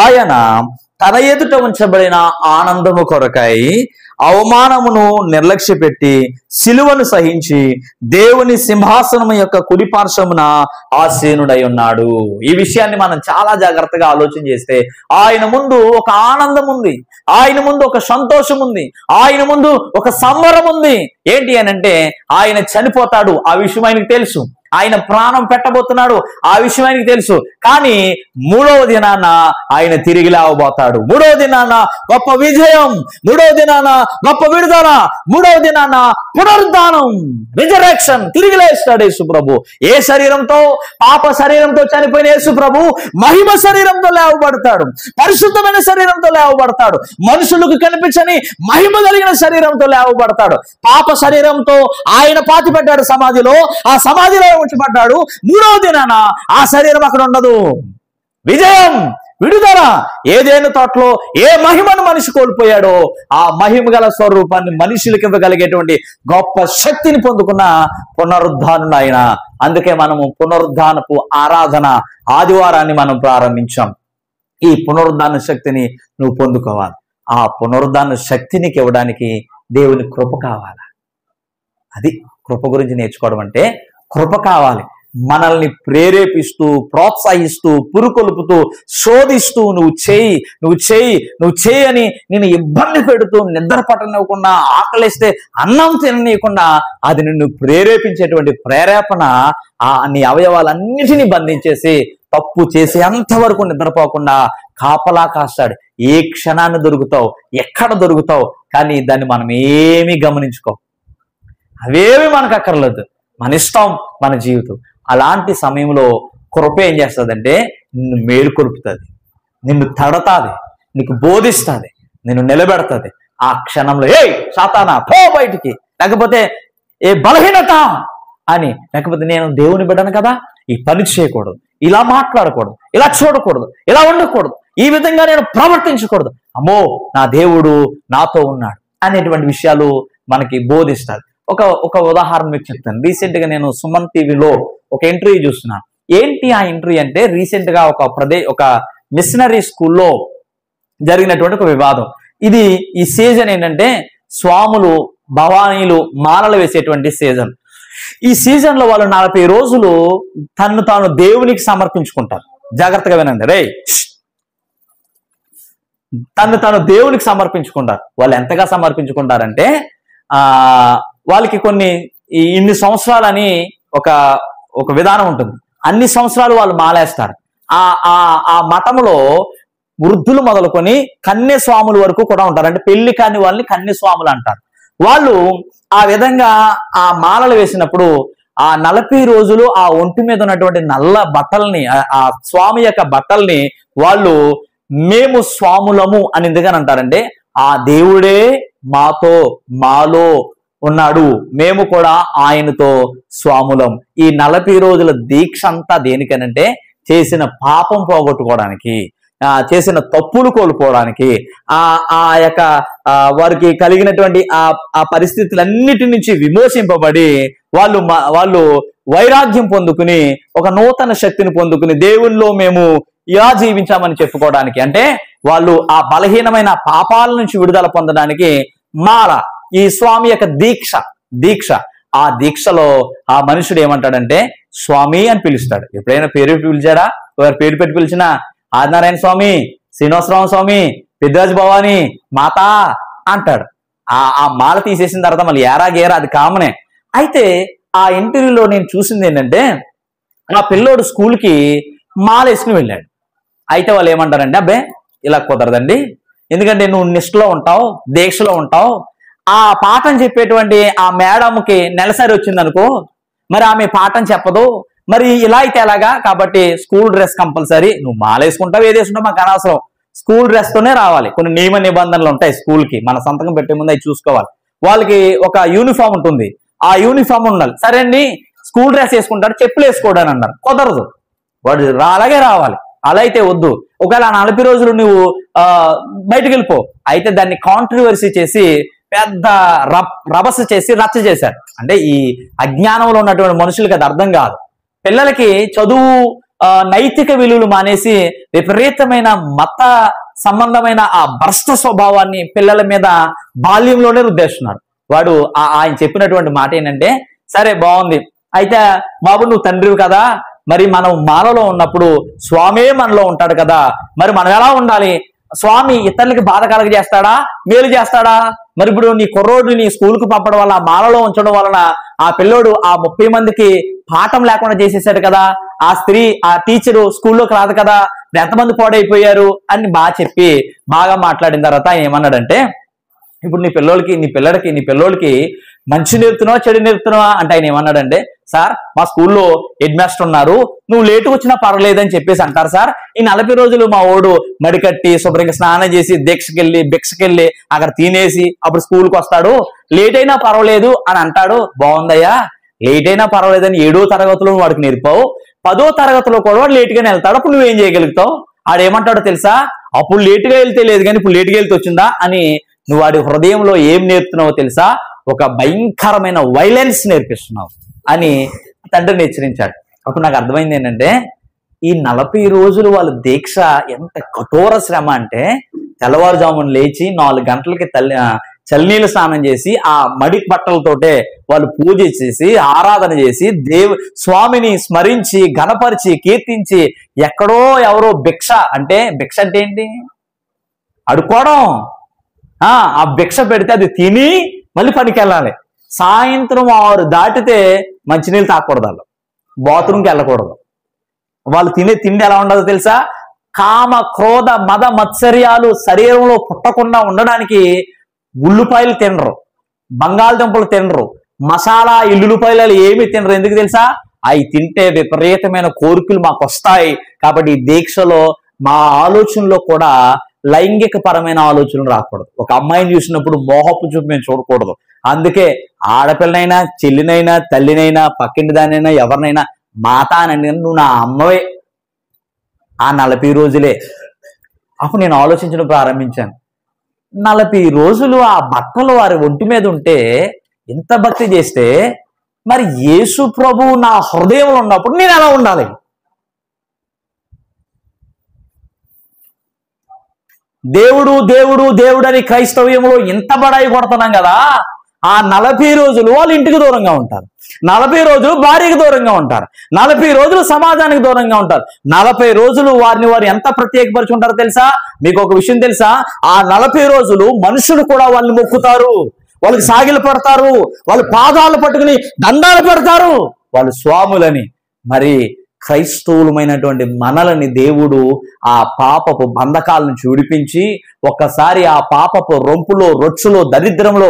ఆయన తన ఎదుట ఉంచబడిన ఆనందము కొరకై అవమానమును నిర్లక్ష్య పెట్టి సిలువను సహించి దేవుని సింహాసనము యొక్క కుడి పార్శ్వమున ఆసీనుడై ఉన్నాడు. ఈ విషయాన్ని మనం చాలా జాగ్రత్తగా ఆలోచన చేస్తే ఆయన ముందు ఒక ఆనందం ఉంది, ఆయన ముందు ఒక సంతోషం ఉంది, ఆయన ముందు ఒక సంబరం ఉంది. ఏంటి అని అంటే ఆయన చనిపోతాడు, ఆ విషయం ఆయనకు తెలుసు. ఆయన ప్రాణం పెట్టబోతున్నాడు, ఆ విషయం ఆయనకి తెలుసు. కానీ 3వ దినాన ఆయన తిరిగి లేవబోతాడు. 3వ దినాన గొప్ప విజయం, 3వ దినాన గొప్ప విడుదల, 3వ దినాన పునరుద్ధానం, రిజరెక్షన్, తిరిగి లేస్తాడు యేసు ప్రభు. ఏ శరీరంతో? పాప శరీరంతో చనిపోయిన యేసు ప్రభు మహిమ శరీరంతో లేవబడతాడు, పరిశుద్ధమైన శరీరంతో లేవబడతాడు, మనుషులకు కనిపించని మహిమ కలిగిన శరీరంతో లేవబడతాడు. పాప శరీరంతో ఆయన పాతి పెట్టాడు సమాధిలో, ఆ సమాధిలో ఉంచబడ్డాడు. 3వ దినాన ఆ శరీరం అక్కడ ఉండదు. విజయం, విడుదల. ఏదేను తోటలో ఏ మహిమను మనిషి కోల్పోయాడో ఆ మహిమ గల స్వరూపాన్ని మనుషులకి ఇవ్వగలిగేటువంటి గొప్ప శక్తిని పొందుకున్న పునరుద్ధానుడు ఆయన. అందుకే మనము పునరుద్ధానపు ఆరాధన ఆదివారాన్ని మనం ప్రారంభించాం. ఈ పునరుద్ధాన శక్తిని నువ్వు పొందుకోవాలి. ఆ పునరుద్ధాన శక్తిని ఇవ్వడానికి దేవుని కృప కావాలి. అది కృప గురించి నేర్చుకోవడం అంటే కృప కావాలి. మనల్ని ప్రేరేపిస్తూ, ప్రోత్సహిస్తూ, పురుకొల్పుతూ, శోధిస్తూ నువ్వు చేయి అని నేను ఇబ్బంది పెడుతూ, నిద్ర పట్టనివ్వకుండా, ఆకలిస్తే అన్నం తిననీయకుండా అది నిన్ను ప్రేరేపించేటువంటి ప్రేరేపణ నీ అవయవాలన్నిటినీ బంధించేసి తప్పు చేసేంతవరకు నిద్రపోకుండా కాపలా కాస్తాడు. ఏ క్షణాన్ని దొరుకుతావు, ఎక్కడ దొరుకుతావు, కానీ దాన్ని మనం ఏమీ గమనించుకో, అవేమి మనకు అక్కర్లేదు, మన ఇష్టం, మన జీవితం. అలాంటి సమయంలో కృప ఏం చేస్తుందంటే నిన్ను మేలుకొల్పుతుంది, నిన్ను తడతాది, నీకు బోధిస్తుంది, నిన్ను నిలబెడుతుంది. ఆ క్షణంలో ఏ సాతానా పో బయటికి, లేకపోతే ఏ బలహీనత అని, లేకపోతే నేను దేవుని బిడ్డను కదా, ఈ పని చేయకూడదు, ఇలా మాట్లాడకూడదు, ఇలా చూడకూడదు, ఇలా ఉండకూడదు, ఈ విధంగా నేను ప్రవర్తించకూడదు, అమ్మో నా దేవుడు నాతో ఉన్నాడు అనేటువంటి విషయాలు మనకి బోధిస్తారు. ఒక ఉదాహరణ మీకు చెప్తాను. రీసెంట్ గా నేను సుమన్ టీవీలో ఒక ఇంటర్వ్యూ చూస్తున్నాను. ఏంటి ఆ ఇంటర్వ్యూ అంటే, రీసెంట్ గా ఒక మిషనరీ స్కూల్లో జరిగినటువంటి ఒక వివాదం. ఈ సీజన్ ఏంటంటే స్వాములు, భవానీలు మాలలు వేసేటువంటి సీజన్. ఈ సీజన్ లో వాళ్ళు 40 రోజులు తను తాను దేవునికి సమర్పించుకుంటారు. జాగ్రత్తగా వినండి రే, తను తాను దేవునికి సమర్పించుకుంటారు. వాళ్ళు ఎంతగా సమర్పించుకుంటారంటే వాళ్ళకి ఇన్ని సంవత్సరాలని ఒక విధానం ఉంటుంది. అన్ని సంవత్సరాలు వాళ్ళు మాలేస్తారు. ఆ మఠంలో వృద్ధులు మొదలుకొని కన్యస్వాముల వరకు కూడా ఉంటారు. అంటే పెళ్లి కాని వాళ్ళని కన్యస్వాములు అంటారు. వాళ్ళు ఆ విధంగా ఆ మాలలు వేసినప్పుడు ఆ 40 రోజులు ఆ ఒంటి మీద ఉన్నటువంటి నల్ల బట్టల్ని, ఆ స్వామి యొక్క బట్టల్ని వాళ్ళు మేము స్వాములము అని ఎందుకని అంటారంటే, ఆ దేవుడే మాలో ఉన్నాడు, మేము కూడా ఆయనతో స్వాములం. ఈ 40 రోజుల దీక్ష అంతా దేనికనంటే చేసిన పాపం పోగొట్టుకోవడానికి, చేసిన తప్పులు కోల్పోవడానికి, ఆ యొక్క వారికి కలిగినటువంటి ఆ పరిస్థితులన్నిటి నుంచి విమోచింపబడి వాళ్ళు వైరాగ్యం పొందుకుని ఒక నూతన శక్తిని పొందుకుని దేవునిలో మేము ఇలా జీవించామని చెప్పుకోవడానికి, అంటే వాళ్ళు ఆ బలహీనమైన పాపాల నుంచి విడుదల పొందడానికి మాల, ఈ స్వామి యొక్క దీక్ష ఆ దీక్షలో ఆ మనుషుడు ఏమంటాడంటే స్వామి అని పిలుస్తాడు. ఎప్పుడైనా పేరు పిలిచాడా? ఎవరు పేరు పెట్టి పిలిచినా ఆదినారాయణ స్వామి, శ్రీనివాసరావు స్వామి, పెద్దరాజు భవాని, మాతా అంటాడు. ఆ మాల తీసేసిన తర్వాత మళ్ళీ ఏరా అది కామనే. అయితే ఆ ఇంటర్వ్యూలో నేను చూసింది ఏంటంటే, ఆ పిల్లోడు స్కూల్కి మాల వేసుకుని వెళ్ళాడు. అయితే వాళ్ళు ఏమంటారంటే, అబ్బే ఇలా కుదరదండి, ఎందుకంటే నువ్వు నిష్ఠలో ఉంటావు, దీక్షలో ఉంటావు, ఆ పాఠం చెప్పేటువంటి ఆ మేడంకి నెలసరి వచ్చింది అనుకో, మరి ఆమె పాఠం చెప్పదు, మరి ఇలా అయితే ఎలాగా, కాబట్టి స్కూల్ డ్రెస్ కంపల్సరీ, నువ్వు మాలేసుకుంటావు ఏదేసుకుంటావు మాకు అనవసరం, స్కూల్ డ్రెస్ తోనే రావాలి. కొన్ని నియమ నిబంధనలు ఉంటాయి స్కూల్కి, మన సంతకం పెట్టే ముందు అవి చూసుకోవాలి. వాళ్ళకి ఒక యూనిఫామ్ ఉంటుంది, ఆ యూనిఫామ్ ఉండాలి. సరే అండి, స్కూల్ డ్రెస్ వేసుకుంటారు, చెప్పులు వేసుకోవడానికి అన్నారు. కుదరదు, వాడు అలాగే రావాలి. అలా అయితే వద్దు. ఒకవేళ 40 రోజులు నువ్వు బయటకు వెళ్ళిపో. అయితే దాన్ని కాంట్రవర్సీ చేసి పెద్ద రభస చేసి రచ్చ చేశారు. అంటే ఈ అజ్ఞానంలో ఉన్నటువంటి మనుషులకి అది అర్థం కాదు. పిల్లలకి చదువు నైతిక విలువలు మానేసి విపరీతమైన మత సంబంధమైన ఆ భ్రష్ట స్వభావాన్ని పిల్లల మీద బాల్యంలోనే రుద్దేస్తున్నారు. వాడు ఆయన చెప్పినటువంటి మాట ఏంటంటే, సరే బాగుంది, అయితే బాబు నువ్వు తండ్రివి కదా, మరి మనం మానలో ఉన్నప్పుడు స్వామే మనలో ఉంటాడు కదా, మరి మనం ఎలా ఉండాలి? స్వామి ఇతరులకి బాధ కలగజేస్తాడా, మేలు చేస్తాడా? మరి ఇప్పుడు నీ కుర్రోడిని స్కూల్కి పంపడం వల్ల, మాలలో ఉంచడం వలన ఆ పిల్లోడు ఆ 30 మందికి పాఠం లేకుండా చేసేసాడు కదా, ఆ స్త్రీ ఆ టీచరు స్కూల్లోకి రాదు కదా, ఎంతమంది పాడైపోయారు అని బాగా చెప్పి బాగా మాట్లాడిన తర్వాత ఆయన ఏమన్నాడంటే, ఇప్పుడు నీ పిల్లోడికి మంచి నేర్పుతున్నావా చెడు నేర్పుతున్నావా అంటే ఆయన ఏమన్నాడంటే, సార్ మా స్కూల్లో హెడ్ మాస్టర్ ఉన్నారు, నువ్వు లేటుగా వచ్చినా పర్వాలేదని చెప్పేసి అంటారు సార్. ఈ 40 రోజులు మా ఓడు మడికట్టి శుభ్రంగా స్నానం చేసి భిక్షకెళ్ళి అక్కడ తినేసి అప్పుడు స్కూల్కి వస్తాడు, లేట్ అయినా పర్వాలేదు అని అంటాడు. బాగుందయ్యా, లేట్ అయినా పర్వాలేదని 7వ తరగతిలో వాడికి నేర్పావు, 10వ తరగతిలో కూడా వాడు లేటుగానే వెళ్తాడు, అప్పుడు నువ్వేం చేయగలుగుతావు? ఆడేమంటాడో తెలుసా, అప్పుడు లేటుగా వెళ్తే లేదు కానీ ఇప్పుడు లేటుగా వెళ్తే వచ్చిందా అని నువ్వు వాడి హృదయంలో ఏం నేర్పుతున్నావో తెలుసా, ఒక భయంకరమైన వైలెన్స్ నేర్పిస్తున్నావు అని తండ్రిని హెచ్చరించాడు. అప్పుడు నాకు అర్థమైంది ఏంటంటే, ఈ 40 రోజులు వాళ్ళ దీక్ష ఎంత కఠోర శ్రమ అంటే, తెల్లవారుజామున లేచి 4 గంటలకి చల్లనీళ్ళు స్నానం చేసి ఆ మడి బట్టలతోటే వాళ్ళు పూజ చేసి ఆరాధన చేసి స్వామిని స్మరించి ఘనపరిచి కీర్తించి, ఎక్కడో ఎవరో భిక్ష అంటే ఏంటి? అడుకోవడం. ఆ భిక్ష పెడితే అది తిని మళ్ళీ పనికి వెళ్ళాలి. సాయంత్రం 6 దాటితే మంచినీళ్ళు తాగకూడదు, వాళ్ళు బాత్రూమ్కి వెళ్ళకూడదు. వాళ్ళు తినే తిండి ఎలా ఉండదో తెలుసా, కామ క్రోధ మద మత్సర్యాలు శరీరంలో పుట్టకుండా ఉండడానికి ఉల్లిపాయలు తినరు, బంగాళదుంపలు తినరు, మసాలా ఎల్లుల్లిపాయలు ఏమి తినరు. ఎందుకు తెలుసా, అవి తింటే విపరీతమైన కోరికలు మాకు వస్తాయి. కాబట్టి ఈ దీక్షలో మా ఆలోచనలో కూడా లైంగిక పరమైన ఆలోచనలు రాకూడదు. ఒక అమ్మాయిని చూసినప్పుడు మోహపు చూపు మేము చూడకూడదు. అందుకే ఆడపిల్లనైనా చెల్లినైనా తల్లినైనా పక్కింటి దానైనా ఎవరినైనా మాత అని, నువ్వు నా అమ్మవే. ఆ 40 రోజులే. అప్పుడు నేను ఆలోచించడం ప్రారంభించాను, 40 రోజులు ఆ బట్టలు వారి ఒంటి మీద ఉంటే ఇంత భక్తి చేస్తే, మరి యేసు ప్రభువు నా హృదయంలో ఉన్నప్పుడు నేను ఎలా ఉండాలి? దేవుడు దేవుడు దేవుడు అని క్రైస్తవ్యంలో ఇంత బడాయి కొడుతున్నాం కదా, ఆ 40 రోజులు వాళ్ళు ఇంటికి దూరంగా ఉంటారు, 40 రోజులు భార్యకు దూరంగా ఉంటారు, 40 రోజులు సమాజానికి దూరంగా ఉంటారు, 40 రోజులు వారు ఎంత ప్రత్యేకపరుచుకుంటారో తెలుసా? మీకు ఒక విషయం తెలుసా, ఆ 40 రోజులు మనుషులు కూడా వాళ్ళని మొక్కుతారు, వాళ్ళకి సాగిలు పడతారు, వాళ్ళు పాదాలు పట్టుకుని దండాలు పెడతారు, వాళ్ళు స్వాములని. మరి క్రైస్తవులమైనటువంటి మనలని దేవుడు ఆ పాపపు బంధకాల నుంచి విడిపించి, ఒక్కసారి ఆ పాపపు రొంపులో రొచ్చులో దరిద్రంలో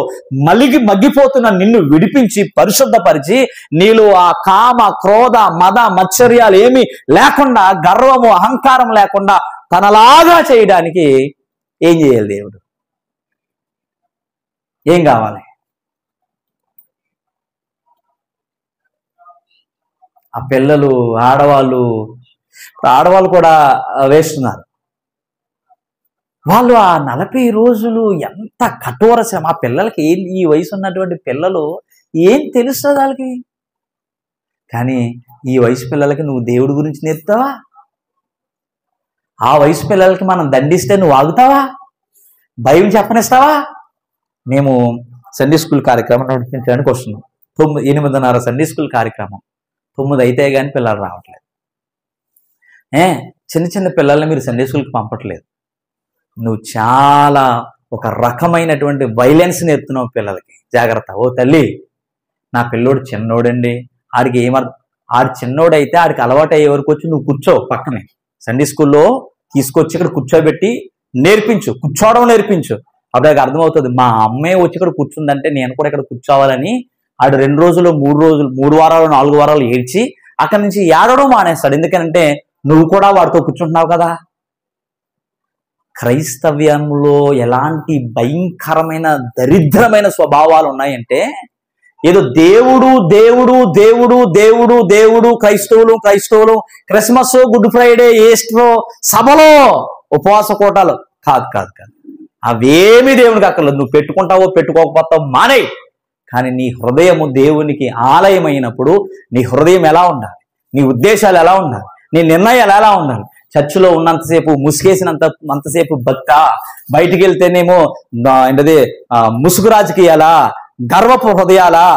మగ్గిపోతున్న నిన్ను విడిపించి పరిశుద్ధపరిచి, నీలో ఆ కామ క్రోధ మద మత్సర్యాలు ఏమీ లేకుండా, గర్వము అహంకారం లేకుండా తనలాగా చేయడానికి ఏం చేయాలి దేవుడు? ఏం కావాలి? ఆ పిల్లలు ఆడవాళ్ళు కూడా వేస్తున్నారు. వాళ్ళు ఆ 40 రోజులు ఎంత కఠోర శ్రమ. ఆ పిల్లలకి ఈ వయసు ఉన్నటువంటి పిల్లలు ఏం తెలుస్తుంది వాళ్ళకి? కానీ ఈ వయసు పిల్లలకి నువ్వు దేవుడి గురించి నేర్పుతావా? ఆ వయసు పిల్లలకి మనం దండిస్తే నువ్వు ఆగుతావా? బైబిల్ చెప్పనిస్తావా? మేము సండే స్కూల్ కార్యక్రమం నడిపించడానికి వస్తున్నాం. 8:30 సండే స్కూల్ కార్యక్రమం. 9 అయితే కానీ పిల్లలు రావట్లేదు. చిన్న పిల్లల్ని మీరు సండే స్కూల్కి పంపట్లేదు. నువ్వు చాలా ఒక రకమైనటువంటి వైలెన్స్ నేర్పుతున్నావు పిల్లలకి. జాగ్రత్త. ఓ తల్లి, నా పిల్లోడు చిన్నోడండి, ఆడికి ఆడు చిన్నోడైతే ఆడికి అలవాటు అయ్యే వరకు వచ్చి నువ్వు కూర్చో పక్కనే. సండే స్కూల్లో తీసుకొచ్చి ఇక్కడ కూర్చోబెట్టి కూర్చోవడం నేర్పించు. అప్పుడు అర్థమవుతుంది, మా అమ్మాయి వచ్చి ఇక్కడ కూర్చుందంటే నేను కూడా ఇక్కడ కూర్చోవాలని. ఆడు 2 రోజులు 3 రోజులు 3 వారాలు 4 వారాలు ఏడ్చి అక్కడి నుంచి ఏడవడం మానేస్తాడు. ఎందుకంటే నువ్వు కూడా వాడితో కూర్చుంటున్నావు కదా. క్రైస్తవ్యంలో ఎలాంటి భయంకరమైన దరిద్రమైన స్వభావాలు ఉన్నాయంటే, ఏదో దేవుడు దేవుడు దేవుడు దేవుడు దేవుడు క్రైస్తవులు క్రైస్తవులు క్రిస్మస్, గుడ్ ఫ్రైడే, ఈస్టర్, సభలో ఉపవాస కోటాలు కాదు కాదు కాదు. అవేమి దేవునికి అక్కర్లేదు. నువ్వు పెట్టుకుంటావో పెట్టుకోకపోతావు మానే. కానీ నీ హృదయము దేవునికి ఆలయమైనప్పుడు నీ హృదయం ఎలా ఉండాలి, నీ ఉద్దేశాలు ఎలా ఉండాలి, నీ నిర్ణయాలు ఎలా ఉండాలి. చర్చిలో ఉన్నంతసేపు అంతసేపు భక్త, బయటికి వెళ్తేనేమో ఏంటది ముసుగు రాజకీయాలా, గర్వపు హృదయాలా,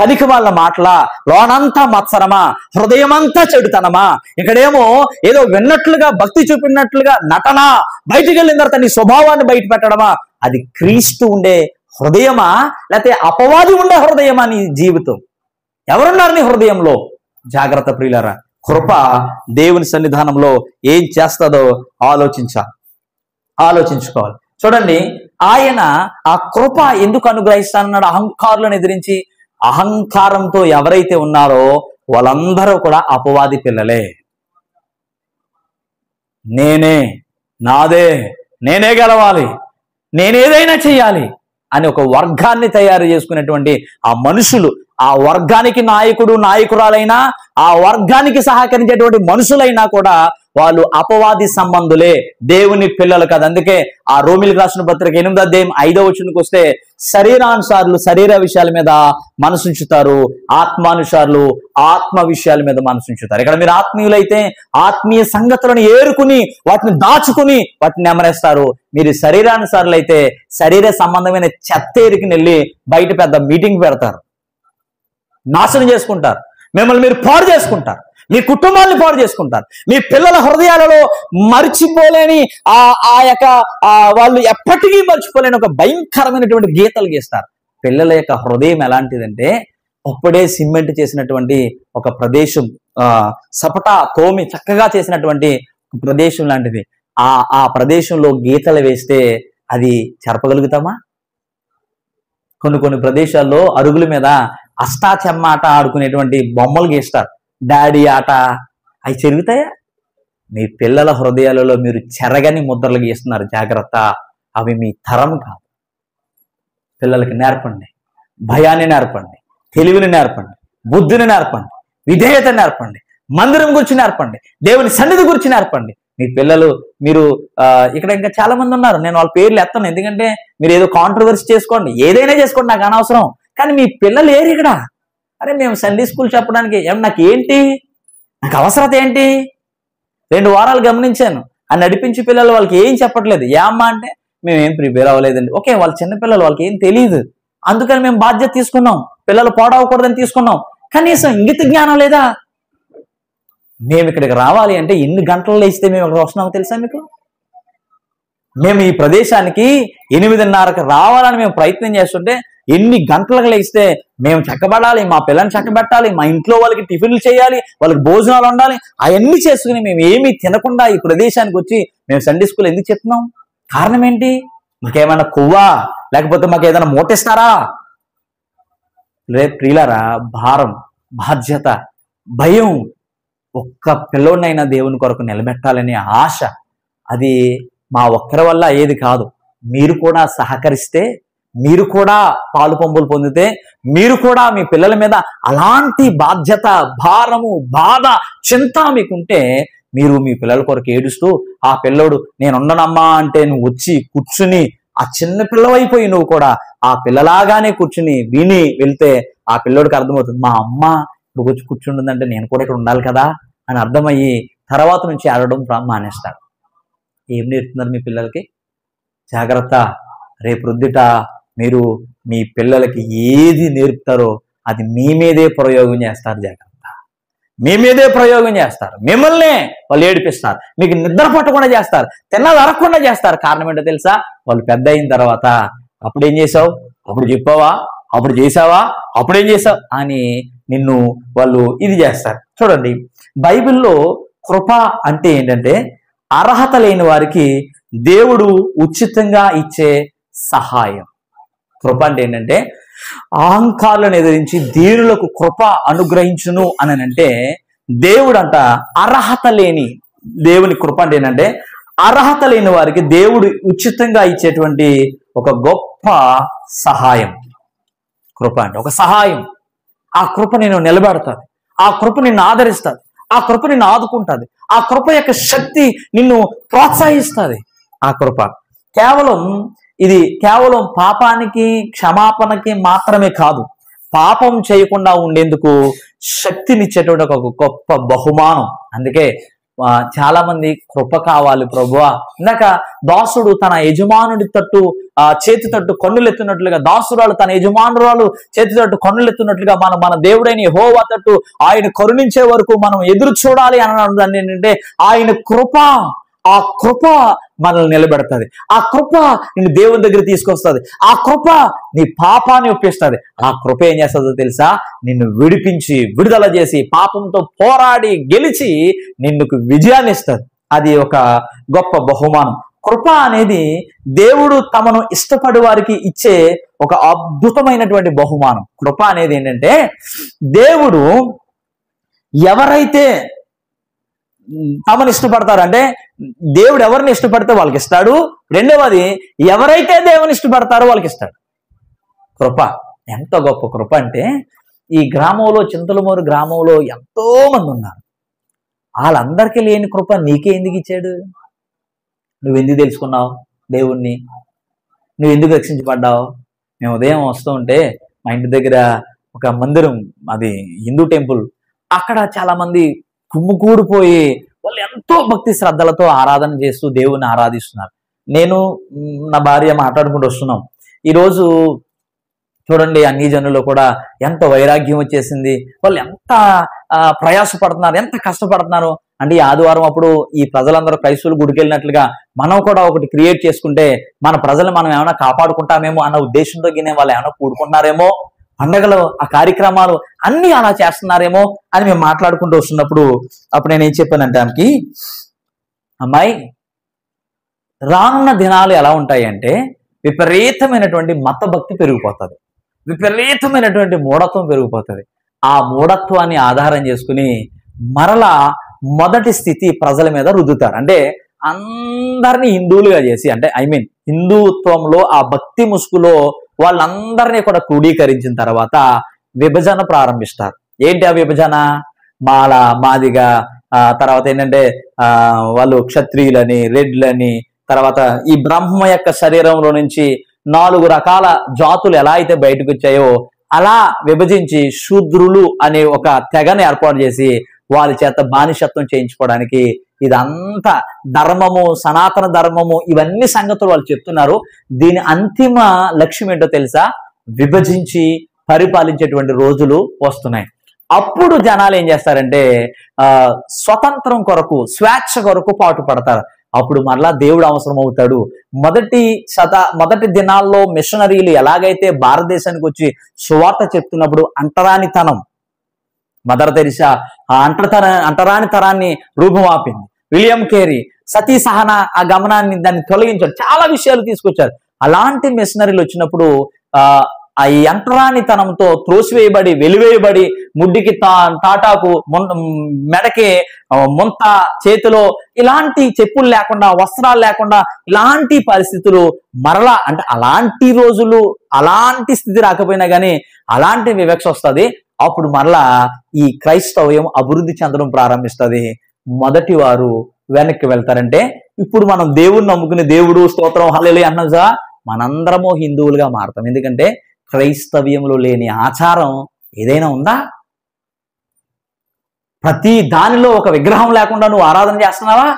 పనికి వాళ్ళ మాటలా, లోనంతా మత్సరమా, హృదయమంతా చెడుతనమా, ఇక్కడేమో ఏదో విన్నట్లుగా భక్తి చూపినట్లుగా నటన, బయటికి వెళ్ళిన తర్వాత నీ స్వభావాన్ని బయట పెట్టడమా, అది క్రీస్తు ఉండే హృదయమా లేకపోతే అపవాది ఉండే హృదయమా నీ జీవితం? ఎవరున్నారు నీ హృదయంలో? జాగ్రత్త ప్రియులారా. కృప దేవుని సన్నిధానంలో ఏం చేస్తుందో ఆలోచించుకోవాలి. చూడండి, ఆయన ఆ కృప ఎందుకు అనుగ్రహిస్తానన్నాడు? అహంకారులను ఎదిరించి. అహంకారంతో ఎవరైతే ఉన్నారో వాళ్ళందరూ కూడా అపవాది పిల్లలే. నాదే, నేనే గెలవాలి, నేనేదైనా చెయ్యాలి అని ఒక వర్గాన్ని తయారు చేసుకునేటువంటి ఆ మనుషులు, ఆ వర్గానికి నాయకుడు నాయకురాలైనా, ఆ వర్గానికి సహకరించేటువంటి మనుషులైనా కూడా వాళ్ళు అపవాది సంబంధులే, దేవుని పిల్లలు కాదు. అందుకే ఆ రోమిలికి రాసిన పత్రిక 8వ అధ్యాయం 5వ వచనానికి వస్తే, శరీరానుసారులు శరీర విషయాల మీద మనసుంచుతారు, ఆత్మానుసారులు ఆత్మ విషయాల మీద మనసుంచుతారు. ఇక్కడ మీరు ఆత్మీయులైతే ఆత్మీయ సంగతులను ఏరుకుని వాటిని దాచుకుని వాటిని నెమరేస్తారు. మీరు శరీరానుసారులు అయితే శరీర సంబంధమైన చెత్త ఏరుకుని వెళ్ళి బయట పెద్ద మీటింగ్ పెడతారు, నాశనం చేసుకుంటారు, మిమ్మల్ని మీరు పాడు చేసుకుంటారు, మీ కుటుంబాన్ని పాడు చేసుకుంటారు. మీ పిల్లల హృదయాలలో మర్చిపోలేని ఆ యొక్క వాళ్ళు ఎప్పటికీ మర్చిపోలేని ఒక భయంకరమైనటువంటి గీతలు గీస్తారు. పిల్లల యొక్క హృదయం ఎలాంటిదంటే, అప్పుడే సిమెంట్ చేసినటువంటి ఒక ప్రదేశం, సపటా తోమి చక్కగా చేసినటువంటి ప్రదేశం లాంటిది. ఆ ప్రదేశంలో గీతలు వేస్తే అది చెరపగలుగుతామా? కొన్ని ప్రదేశాల్లో అరుగుల మీద అష్టాచెమ్మ ఆట ఆడుకునేటువంటి బొమ్మలు గీస్తారు, డాడీ ఆట. అవి చెరుగుతాయా? మీ పిల్లల హృదయాలలో మీరు చెరగని ముద్రలు గీస్తున్నారు. జాగ్రత్త, అవి మీ తరం కాదు. పిల్లలకి నేర్పండి, భయాన్ని నేర్పండి, తెలివిని నేర్పండి, బుద్ధిని నేర్పండి, విధేయత నేర్పండి, మందిరం గురించి నేర్పండి, దేవుని సన్నిధి గురించి నేర్పండి. మీ పిల్లలు మీరు ఇక్కడ ఇంకా చాలా మంది ఉన్నారు, నేను వాళ్ళ పేర్లు ఎత్తాను, ఎందుకంటే మీరు ఏదో కాంట్రవర్సీ చేసుకోండి, ఏదైనా చేసుకోండి, నాకు అనవసరం. కానీ మీ పిల్లలు ఏరు ఇక్కడ? అరే మేము సండే స్కూల్ చెప్పడానికి నాకేంటి, నాకు అవసరత ఏంటి? 2 వారాలు గమనించాను, ఆ నడిపించి పిల్లలు వాళ్ళకి ఏం చెప్పట్లేదు. ఏమ్మా అంటే మేమేం ప్రిపేర్ అవ్వలేదండి. ఓకే, వాళ్ళ చిన్నపిల్లలు, వాళ్ళకి ఏం తెలియదు, అందుకని మేము బాధ్యత తీసుకున్నాం, పిల్లలు పాడవకూడదని తీసుకున్నాం. కనీసం ఇంగిత జ్ఞానం లేదా? మేము ఇక్కడికి రావాలి అంటే ఎన్ని గంటలు లేస్తే మేము ఇక్కడ వస్తున్నామో తెలుసా మీకు? మేము ఈ ప్రదేశానికి 8:30కి రావాలని మేము ప్రయత్నం చేస్తుంటే ఎన్ని గంటలకు లేస్తే మేము చక్కబడాలి, మా పిల్లల్ని చక్కబెట్టాలి, మా ఇంట్లో వాళ్ళకి టిఫిన్లు చేయాలి, వాళ్ళకి భోజనాలు ఉండాలి, అవన్నీ చేసుకుని మేము ఏమీ తినకుండా ఈ ప్రదేశానికి వచ్చి మేము సండే స్కూల్ ఎందుకు చెప్తున్నాం? కారణం ఏంటి? మాకేమైనా కొవ్వా, లేకపోతే మాకు ఏదైనా మోటిస్తారా? ప్రియులారా, భారం, బాధ్యత, భయం, ఒక్క పిల్లోడినైనా దేవుని కొరకు నిలబెట్టాలనే ఆశ, అది మా ఒక్కరి వల్ల ఏది కాదు. మీరు కూడా సహకరిస్తే, మీరు కూడా పాలు పంపులు పొందితే, మీరు కూడా మీ పిల్లల మీద అలాంటి బాధ్యత, భారము, బాధ, చింత మీకుంటే, మీరు మీ పిల్లల కొరకు ఏడుస్తూ, ఆ పిల్లోడు నేనుండనమ్మా అంటే నువ్వు వచ్చి కూర్చుని, ఆ చిన్న పిల్లవైపోయి నువ్వు కూడా ఆ పిల్లలాగానే కూర్చుని విని వెళ్తే ఆ పిల్లోడికి అర్థమవుతుంది, మా అమ్మ ఇప్పుడు వచ్చి కూర్చుంటుందంటే నేను కూడా ఇక్కడ ఉండాలి కదా అని అర్థమయ్యి తర్వాత నుంచి ఆడడం మానేస్తాడు. ఏం నేర్పుతున్నారు మీ పిల్లలకి? జాగ్రత్త. రేపు రుద్దిట మీరు మీ పిల్లలకి ఏది నేర్పుతారో అది మీ మీదే ప్రయోగం చేస్తారు. జాగ్రత్త, మీ మీదే ప్రయోగం చేస్తారు. మిమ్మల్నే వాళ్ళు ఏడిపిస్తారు, మీకు నిద్ర పట్టకుండా చేస్తారు, తిన్నది అరగకుండా చేస్తారు. కారణం ఏంటో తెలుసా? వాళ్ళు పెద్ద అయిన తర్వాత అప్పుడేం చేసావు, అప్పుడు చెప్పావా, అప్పుడు చేసావా, అప్పుడేం చేసావు అని నిన్ను వాళ్ళు ఇది చేస్తారు. చూడండి, బైబిల్లో కృప అంటే ఏంటంటే అర్హత లేని వారికి దేవుడు ఉచితంగా ఇచ్చే సహాయం. కృప అంటే ఏంటంటే అహంకారులను ఎదిరించి దీనులకు కృప అనుగ్రహించును అని అంటే, దేవుడు అంట అర్హత లేని, దేవుని కృప అంటే ఏంటంటే అర్హత లేని వారికి దేవుడు ఉచితంగా ఇచ్చేటువంటి ఒక గొప్ప సహాయం కృప. అంటే ఒక సహాయం. ఆ కృప నేను నిలబెడతాది, ఆ కృప నిన్ను ఆదరిస్తుంది, ఆ కృప నిన్ను ఆదుకుంటుంది, ఆ కృప యొక్క శక్తి నిన్ను ప్రోత్సహిస్తుంది. ఆ కృప ఇది కేవలం పాపానికి క్షమాపణకి మాత్రమే కాదు, పాపం చేయకుండా ఉండేందుకు శక్తినిచ్చేటువంటి ఒక గొప్ప బహుమానం. అందుకే చాలా మంది కృప కావాలి ప్రభువా. ఇందాక దాసుడు తన యజమానుడి తట్టు చేతి తట్టు కన్నులెత్తున్నట్లుగా, దాసురాలు తన యజమానురాలు చేతి తట్టు కన్నులెత్తున్నట్లుగా మన దేవుడైన యెహోవా తట్టు ఆయన కరుణించే వరకు మనం ఎదురు చూడాలి అని ఏంటంటే ఆయన కృప, ఆ కృప మనల్ని నిలబెడుతుంది, ఆ కృప నిన్ను దేవుని దగ్గర తీసుకొస్తుంది, ఆ కృప నీ పాపాన్ని ఒప్పిస్తుంది. ఆ కృప ఏం చేస్తుందో తెలుసా? నిన్ను విడిపించి విడుదల చేసి పాపంతో పోరాడి గెలిచి నిన్నుకు విజయాన్ని ఇస్తుంది. అది ఒక గొప్ప బహుమానం. కృప అనేది దేవుడు తమను ఇష్టపడి వారికి ఇచ్చే ఒక అద్భుతమైనటువంటి బహుమానం. కృప అనేది ఏంటంటే దేవుడు ఎవరైతే తమను ఇష్టపడతారు అంటే దేవుడు ఎవరిని ఇష్టపడితే వాళ్ళకి ఇస్తాడు. రెండవది, ఎవరైతే దేవుని ఇష్టపడతారో వాళ్ళకి ఇస్తాడు. కృప ఎంత గొప్ప కృప అంటే ఈ గ్రామంలో, చింతలమూరు గ్రామంలో ఎంతో మంది ఉన్నారు. వాళ్ళందరికీ లేని కృప నీకే ఎందుకు ఇచ్చాడు? నువ్వెందుకు తెలుసుకున్నావు దేవుణ్ణి? నువ్వెందుకు రక్షించబడ్డావు? మేము ఉదయం వస్తూ ఉంటే మా ఇంటి దగ్గర ఒక మందిరం, అది హిందూ టెంపుల్, అక్కడ చాలా మంది కుమ్ముకూడిపోయి వాళ్ళు ఎంతో భక్తి శ్రద్ధలతో ఆరాధన చేస్తూ దేవుని ఆరాధిస్తున్నారు. నేను నా భార్య మాట్లాడుకుంటూ వస్తున్నాం. ఈరోజు చూడండి, అన్ని జనుల్లో కూడా ఎంత వైరాగ్యం వచ్చేసింది. వాళ్ళు ఎంత ప్రయాసపడుతున్నారు, ఎంత కష్టపడుతున్నారు. అంటే ఈ ఆదివారం అప్పుడు ఈ ప్రజలందరూ క్రైస్తవులు గుడికి వెళ్ళినట్లుగా మనం కూడా ఒకటి క్రియేట్ చేసుకుంటే మన ప్రజలు మనం ఏమైనా కాపాడుకుంటామేమో అన్న ఉద్దేశంతో వాళ్ళు ఏమైనా కూడుకుంటున్నారేమో, పండగలు ఆ కార్యక్రమాలు అన్ని అలా చేస్తున్నారేమో అని మేము మాట్లాడుకుంటూ వస్తున్నప్పుడు అప్పుడు నేనేం చెప్పానంటే ఆమెకి, అమ్మాయి, రానున్న దినాలు ఎలా ఉంటాయి అంటే విపరీతమైనటువంటి మత భక్తి పెరిగిపోతుంది, విపరీతమైనటువంటి మూఢత్వం పెరిగిపోతుంది. ఆ మూఢత్వాన్ని ఆధారం చేసుకుని మరలా మొదటి స్థితి ప్రజల మీద రుద్దుతారు. అంటే అందరినీ హిందువులుగా చేసి, అంటే హిందుత్వంలో ఆ భక్తి ముసుగులో వాళ్ళందరినీ కూడా క్రోడీకరించిన తర్వాత విభజన ప్రారంభిస్తారు. ఏంటి ఆ విభజన? మాల, మాదిగ, తర్వాత ఏంటంటే వాళ్ళు క్షత్రియులని, రెడ్లని, తర్వాత ఈ బ్రహ్మ యొక్క శరీరంలో నుంచి 4 రకాల జాతులు ఎలా అయితే బయటకు వచ్చాయో అలా విభజించి శూద్రులు అనే ఒక తెగను ఏర్పాటు చేసి వాళ్ళ చేత బానిసత్వం చేయించుకోవడానికి ఇదంతా ధర్మము, సనాతన ధర్మము, ఇవన్నీ సంగతులు వాళ్ళు చెప్తున్నారు. దీని అంతిమ లక్ష్యం ఏంటో తెలుసా? విభజించి పరిపాలించేటువంటి రోజులు వస్తున్నాయి. అప్పుడు జనాలు ఏం చేస్తారంటే స్వతంత్రం కొరకు, స్వేచ్ఛ కొరకు పాటు పడతారు. అప్పుడు మరలా దేవుడు అవసరం అవుతాడు. మొదటి దినాల్లో మిషనరీలు ఎలాగైతే భారతదేశానికి వచ్చి సువార్త చెప్తున్నప్పుడు అంటరానితనం, మదర్ తెరిసా ఆ అంటరాని తరాన్ని రూపుమాపింది. విలియం కేరీ సతీ సహన ఆ గమనాన్ని దాన్ని తొలగించారు, చాలా విషయాలు తీసుకొచ్చారు. అలాంటి మిషనరీలు వచ్చినప్పుడు ఈ అంటరానితనంతో త్రోసివేయబడి, వెలివేయబడి, ముడ్డికి తాటాకు, మెడకి ముంత, చేతిలో ఇలాంటి చెప్పులు లేకుండా, వస్త్రాలు లేకుండా, ఇలాంటి పరిస్థితులు మరలా, అంటే అలాంటి రోజులు, అలాంటి స్థితి రాకపోయినా కానీ అలాంటి వివక్ష వస్తుంది. అప్పుడు మరలా ఈ క్రైస్తవ్యం అభివృద్ధి చెందడం ప్రారంభిస్తుంది. మొదటి వారు వెనక్కి వెళ్తారంటే ఇప్పుడు మనం దేవుణ్ణి నమ్ముకునే, దేవుడు స్తోత్రం హల్లెలూయా అన్నదా మనందరము హిందువులుగా మారుతాం. ఎందుకంటే క్రైస్తవ్యంలో లేని ఆచారం ఏదైనా ఉందా? ప్రతి దానిలో ఒక విగ్రహం లేకుండా నువ్వు ఆరాధన చేస్తున్నావా?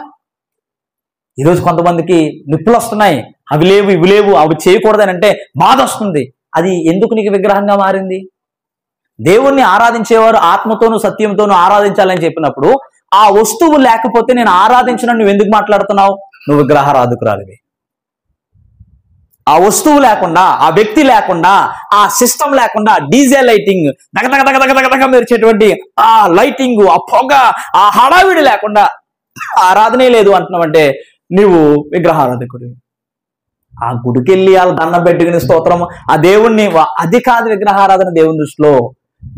ఈరోజు కొంతమందికి నిప్పులు వస్తున్నాయి, అవి లేవు, ఇవి లేవు, అవి చేయకూడదని అంటే బాధ వస్తుంది. అది ఎందుకు నీకు విగ్రహంగా మారింది? దేవుణ్ణి ఆరాధించేవారు ఆత్మతోనూ సత్యంతోనూ ఆరాధించాలని చెప్పినప్పుడు ఆ వస్తువు లేకపోతే నేను ఆరాధించిన నువ్వు ఎందుకు మాట్లాడుతున్నావు? నువ్వు విగ్రహారాధకురాలివి. ఆ వస్తువు లేకుండా, ఆ వ్యక్తి లేకుండా, ఆ సిస్టమ్ లేకుండా, డీజే లైటింగ్, దగదగ మెరిచేటువంటి ఆ లైటింగ్, ఆ పొగ, ఆ హడావిడి లేకుండా ఆరాధనే లేదు అంటున్నావంటే నువ్వు విగ్రహారాధకుడు. ఆ గుడికెళ్ళి వాళ్ళ దండం పెట్టుకుని స్తోత్రం ఆ దేవుణ్ణి, అది కాదు విగ్రహారాధన. దేవుని దృష్టిలో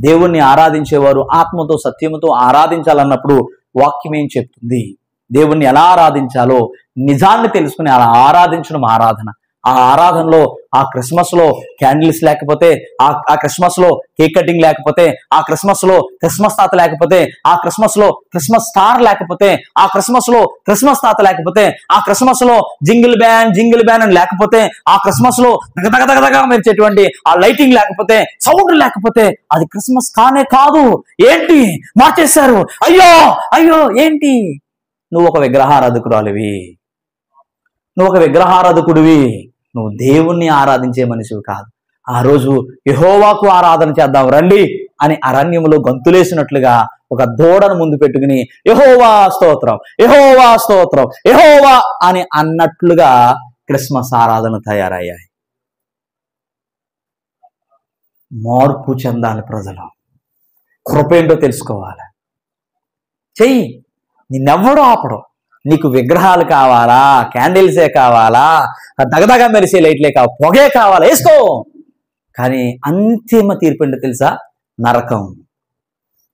దేవుణ్ణి ఆరాధించేవారు ఆత్మతో సత్యముతో ఆరాధించాలన్నప్పుడు వాక్యం ఏం చెప్తుంది? దేవుణ్ణి ఎలా ఆరాధించాలో నిజాన్ని తెలుసుకుని అలా ఆరాధించడం ఆరాధన. ఆ ఆరాధనలో ఆ క్రిస్మస్ లో క్యాండిల్స్ లేకపోతే, ఆ క్రిస్మస్ లో కేక్ కటింగ్ లేకపోతే, ఆ క్రిస్మస్ లో క్రిస్మస్ తాత లేకపోతే, ఆ క్రిస్మస్ లో క్రిస్మస్ స్టార్ లేకపోతే, ఆ క్రిస్మస్ లో క్రిస్మస్ తాత లేకపోతే, ఆ క్రిస్మస్ లో జింగిల్ బ్యాన్ అని లేకపోతే, ఆ క్రిస్మస్ లో దగదగదగదగా మెరిచేటువంటి ఆ లైటింగ్ లేకపోతే, సౌండ్ లేకపోతే అది క్రిస్మస్ కానే కాదు. ఏంటి మార్చేశారు, అయ్యో అయ్యో ఏంటి? నువ్వు ఒక విగ్రహారాధకురాలివి, నువ్వు ఒక విగ్రహారాధకుడివి, నువ్వు దేవుణ్ణి ఆరాధించే మనిషివి కాదు. ఆ రోజు యెహోవాకు ఆరాధన చేద్దాం రండి అని అరణ్యములో గంతులేసినట్లుగా ఒక దూడను ముందు పెట్టుకుని యెహోవా స్తోత్రం, యెహోవా స్తోత్రం, యెహోవా అని అన్నట్లుగా క్రిస్మస్ ఆరాధన తయారయ్యాయి. మార్పు చెందాలి ప్రజలు. కృపేంటో తెలుసుకోవాలి. చెయ్యి, నిన్నెవ్వడూ ఆపడం. నీకు విగ్రహాలు కావాలా, క్యాండిల్సే కావాలా, దగదగ మెరిసే లైట్లే కావాలి, పొగే కావాలా, వేసుకో. కానీ అంతిమ తీర్పు ఏంటో తెలుసా? నరకం.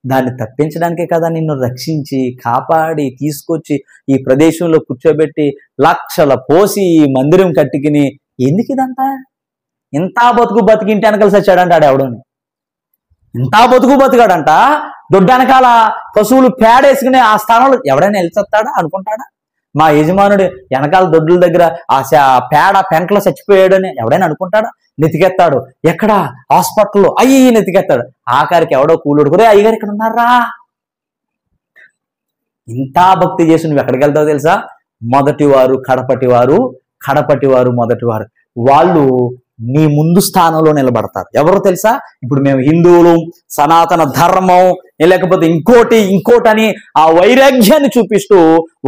దాన్ని తప్పించడానికే కదా నిన్ను రక్షించి కాపాడి తీసుకొచ్చి ఈ ప్రదేశంలో కూర్చోబెట్టి లక్షల పోసి ఈ మందిరం కట్టుకుని. ఎందుకు ఇదంతా? ఇంత బతికి ఇంటి వెనకాల సచ్చాడంట ఆడెవడని. ఇంత బతికాడంట. దొడ్డనకాల పశువులు పేడేసుకునే ఆ స్థానంలో ఎవడైనా వెళ్తాడా అనుకుంటాడా? మా యజమానుడు వెనకాల దొడ్ల దగ్గర ఆ పేడ పెంకలో చచ్చిపోయాడని ఎవడైనా అనుకుంటాడా? నెతికెత్తాడు. ఎక్కడ? హాస్పిటల్లో నెతికెత్తాడు. ఆఖరికి ఎవడో కూలుడు కూడా అయ్యగారు ఇక్కడ ఉన్నారా? ఇంత భక్తి చేసి నువ్వు ఎక్కడికి వెళ్తావు తెలుసా? మొదటివారు కడపటివారు, కడపటివారు మొదటివారు. వాళ్ళు నీ ముందు స్థానంలో నిలబడతారు. ఎవరో తెలుసా? ఇప్పుడు మేము హిందువులు, సనాతన ధర్మం, లేకపోతే ఇంకోటి అని ఆ వైరాగ్యాన్ని చూపిస్తూ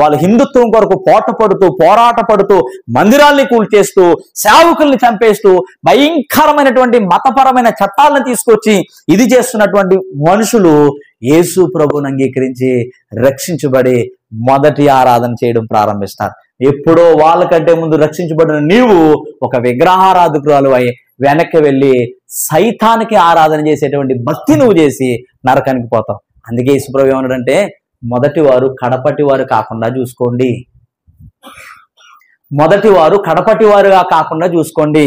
వాళ్ళు హిందుత్వం కొరకు పోరాట పడుతూ మందిరాల్ని కూల్చేస్తూ సేవకుల్ని చంపేస్తూ భయంకరమైనటువంటి మతపరమైన చట్టాలను తీసుకొచ్చి ఇది చేస్తున్నటువంటి మనుషులు యేసు ప్రభువుని అంగీకరించి రక్షించబడి మొదటి ఆరాధన చేయడం ప్రారంభిస్తారు. ఎప్పుడో వాళ్ళకంటే ముందు రక్షించబడిన నీవు ఒక విగ్రహారాధకురాలు అయి వెనక్కి వెళ్ళి సైతానికి ఆరాధన చేసేటువంటి భక్తి నువ్వు చేసి నరకానికి పోతావు. అందుకే యేసుప్రభు ఏమన్నాడంటే, మొదటివారు కడపటివారు కాకుండా చూసుకోండి. మొదటివారు కడపటివారుగా కాకుండా చూసుకోండి.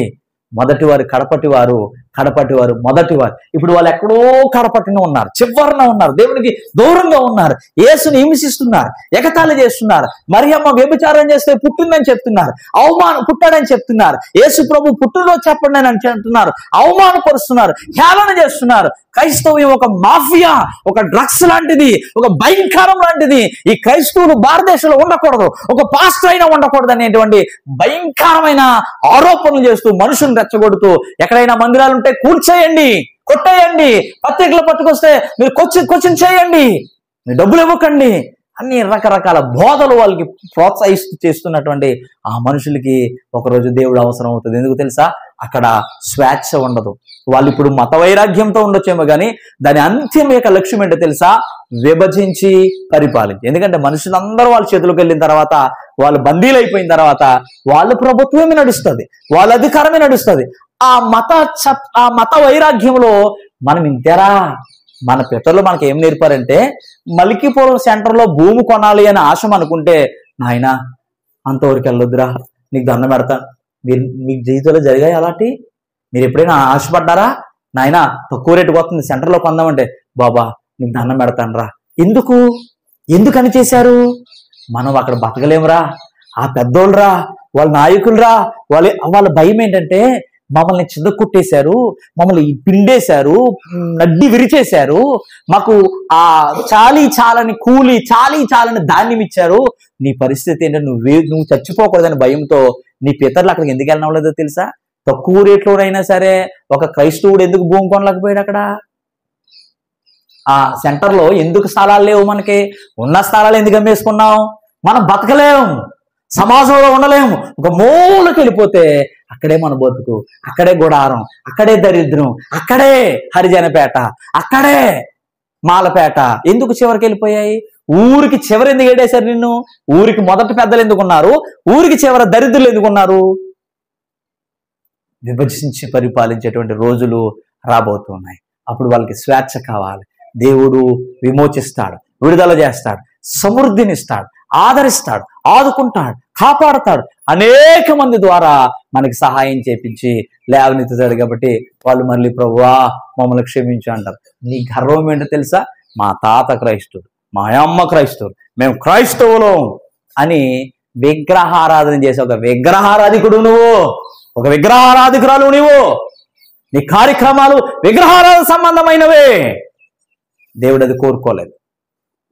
మొదటివారు కడపటివారు, కడపటివారు మొదటివారు. ఇప్పుడు వాళ్ళు ఎక్కడో కడపటిన ఉన్నారు, చివరన ఉన్నారు, దేవునికి దూరంగా ఉన్నారు, యేసుని హింసిస్తున్నారు, ఎగతాళి చేస్తున్నారు. మరియమ్మ వ్యభిచారం చేస్తే పుట్టిందని చెప్తున్నారు, పుట్టాడని చెప్తున్నారు. యేసు ప్రభు పుట్టినరోజు చెప్పండి అని చెప్తున్నారు, అవమానపరుస్తున్నారు, హేళన చేస్తున్నారు. క్రైస్తవ్యం ఒక మాఫియా, ఒక డ్రగ్స్ లాంటిది, ఒక భయంకరం లాంటిది. ఈ క్రైస్తవులు భారతదేశంలో ఉండకూడదు, ఒక పాస్టర్ అయినా ఉండకూడదు అనేటువంటి భయంకరమైన ఆరోపణలు చేస్తూ మనుషులను రెచ్చగొడుతూ ఎక్కడైనా మందిరాలు ఉంటే కూల్చేయండి, కొట్టేయండి, పత్రికలు పట్టుకొస్తే మీరు క్వశ్చన్ చేయండి, మీరు డబ్బులు ఇవ్వకండి, అన్ని రకరకాల బోధలు వాళ్ళకి ప్రోత్సహిస్తూ చేస్తున్నటువంటి ఆ మనుషులకి ఒకరోజు దేవుడు అవసరం అవుతుంది. ఎందుకు తెలుసా? అక్కడ స్వేచ్ఛ ఉండదు. వాళ్ళు ఇప్పుడు మత వైరాగ్యంతో ఉండొచ్చేమో కానీ దాని అంతిమ యొక్క లక్ష్యం ఏంటో తెలుసా? విభజించి పరిపాలించి. ఎందుకంటే మనుషులందరూ వాళ్ళ చేతులకు వెళ్ళిన తర్వాత, వాళ్ళు బందీలు అయిపోయిన తర్వాత వాళ్ళ ప్రభుత్వమే నడుస్తుంది, వాళ్ళ అధికారమే నడుస్తుంది. ఆ మత వైరాగ్యంలో మనం ఇంతేరా. మన పితరులు మనకి ఏం నేర్పారంటే, మలికిపురం సెంటర్లో భూమి కొనాలి అని ఆశ అనుకుంటే, నాయనా అంతవరకు వెళ్ళొద్దురా, నీకు దండం పెడతా. మీకు జీవితంలో జరిగాయి అలాంటి? మీరు ఎప్పుడైనా ఆశపడ్డారా? నాయనా తక్కువ రేటుకు వస్తుంది, సెంటర్లో కొందామంటే, బాబా నీకు దండం పెడతాను రా. ఎందుకని చేశారు? మనం అక్కడ బతకలేమురా, ఆ పెద్దోళ్ళరా, వాళ్ళ నాయకులరా, వాళ్ళ భయం ఏంటంటే మమ్మల్ని చిన్నకుట్టేశారు, మమ్మల్ని పిండేశారు, నడ్డి విరిచేశారు, మాకు ఆ చాలని కూలి చాలని ధాన్యం ఇచ్చారు. నీ పరిస్థితి ఏంటంటే నువ్వు చచ్చిపోకూడదని భయంతో నీ పితరులు అక్కడికి ఎందుకు వెళ్ళనవలేదో తెలుసా? తక్కువ రేట్లోనైనా సరే ఒక క్రైస్తవుడు ఎందుకు భూమి కొనలేకపోయాడు? అక్కడ ఆ సెంటర్లో ఎందుకు స్థలాలు లేవు? మనకి ఉన్న స్థలాలు ఎందుకు అమ్మేసుకున్నాం? మనం బతకలేము, సమాజంలో ఉండలేము. ఒక మూలకి వెళ్ళిపోతే అక్కడే మన బతుకు, అక్కడే గుడారం, అక్కడే దరిద్రం, అక్కడే హరిజనపేట, అక్కడే మాలపేట. ఎందుకు చివరికి వెళ్ళిపోయాయి? ఊరికి చివరి ఎందుకు ఏడేశారు నిన్ను? ఊరికి మొదటి పెద్దలు ఎందుకున్నారు? ఊరికి చివర దరిద్రులు ఎందుకున్నారు? విభజించి పరిపాలించేటువంటి రోజులు రాబోతున్నాయి. అప్పుడు వాళ్ళకి స్వేచ్ఛ కావాలి. దేవుడు విమోచిస్తాడు, విడుదల చేస్తాడు, సమృద్ధినిస్తాడు, ఆదరిస్తాడు, ఆదుకుంటాడు, కాపాడుతాడు. అనేక మంది ద్వారా మనకి సహాయం చేపించి లేవనెత్తుతాడు. కాబట్టి వాళ్ళు మళ్ళీ ప్రభువా మమ్మల్ని క్షమించు అంటారు. నీ గర్వం ఏంటో తెలుసా? మా తాత క్రైస్తవుడు, మా అమ్మ క్రైస్తవుడు, మేము క్రైస్తవులం అని విగ్రహారాధన చేసే ఒక విగ్రహారాధికుడు నువ్వు, ఒక విగ్రహారాధికురాలు నువ్వు. నీ కార్యక్రమాలు విగ్రహారాధన సంబంధమైనవే. దేవుడు అది కోరుకోలేదు,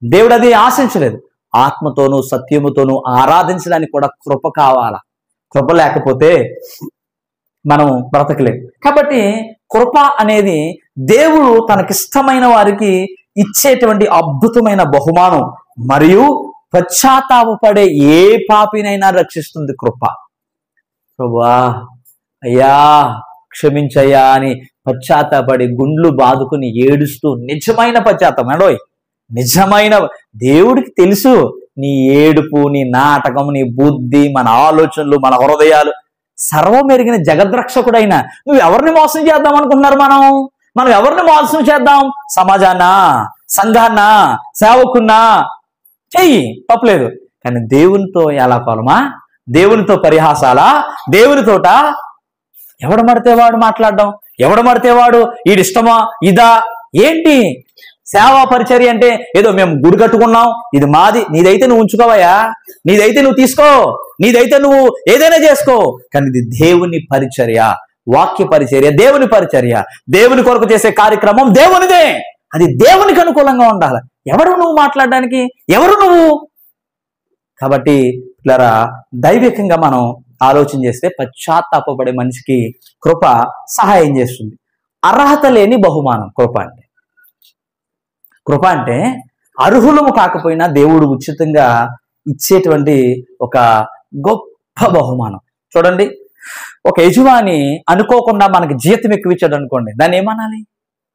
దేవుడు అది ఆశించలేదు. ఆత్మతోనూ సత్యముతోనూ ఆరాధించడానికి కూడా కృప కావాలా. కృప లేకపోతే మనం బ్రతకలేం. కాబట్టి కృప అనేది దేవుడు తనకిష్టమైన వారికి ఇచ్చేటువంటి అద్భుతమైన బహుమానం. మరియు పశ్చాత్తాపపడే ఏ పాపినైనా రక్షిస్తుంది కృప. ప్రభువా అయ్యా క్షమించయ్యా అని పశ్చాత్తాపడి గుండ్లు బాదుకుని ఏడుస్తూ నిజమైన పశ్చాత్తాపం అండోయ్, నిజమైన దేవుడికి తెలుసు నీ ఏడుపు, నీ నాటకం, నీ బుద్ధి, మన ఆలోచనలు, మన హృదయాలు. సర్వం ఎరిగిన జగద్రక్షకుడైన నువ్వు ఎవరిని మోసం చేద్దాం అనుకుంటున్నారు? మనం ఎవరిని మోసం చేద్దాం? సమాజాన్నా, సంఘాన్నా, సేవకున్నా చెయ్యి, తప్పలేదు. కానీ దేవునితో ఎలా కొలమా? దేవునితో పరిహాసాలా? దేవునితోట ఎవడు మడితే వాడు మాట్లాడడం, ఎవడు మడితే వాడు ఈడిష్టమా ఇదా ఏంటి? సేవా పరిచర్య అంటే ఏదో మేము గుడి కట్టుకున్నాం, ఇది మాది, నీదైతే నువ్వు ఉంచుకోవయ్యా, నీదైతే నువ్వు తీసుకో, నీదైతే నువ్వు ఏదైనా చేసుకో. కానీ ఇది దేవుని పరిచర్య, వాక్య పరిచర్య, దేవుని పరిచర్య, దేవుని కొరకు చేసే కార్యక్రమం దేవునిదే. అది దేవునికి అనుకూలంగా ఉండాలి. ఎవరు నువ్వు మాట్లాడడానికి? ఎవరు నువ్వు? కాబట్టి ఇట్లా దైవికంగా మనం ఆలోచన చేస్తే పశ్చాత్తాపపడే మనిషికి కృప సహాయం చేస్తుంది. అర్హత లేని బహుమానం కృప అంటే. కృప అంటే అర్హులము కాకపోయినా దేవుడు ఉచితంగా ఇచ్చేటువంటి ఒక గొప్ప బహుమానం. చూడండి, ఒక యజమాని అనుకోకుండా మనకి జీతం ఎక్కువ ఇచ్చాడు అనుకోండి, దాన్ని ఏమనాలి?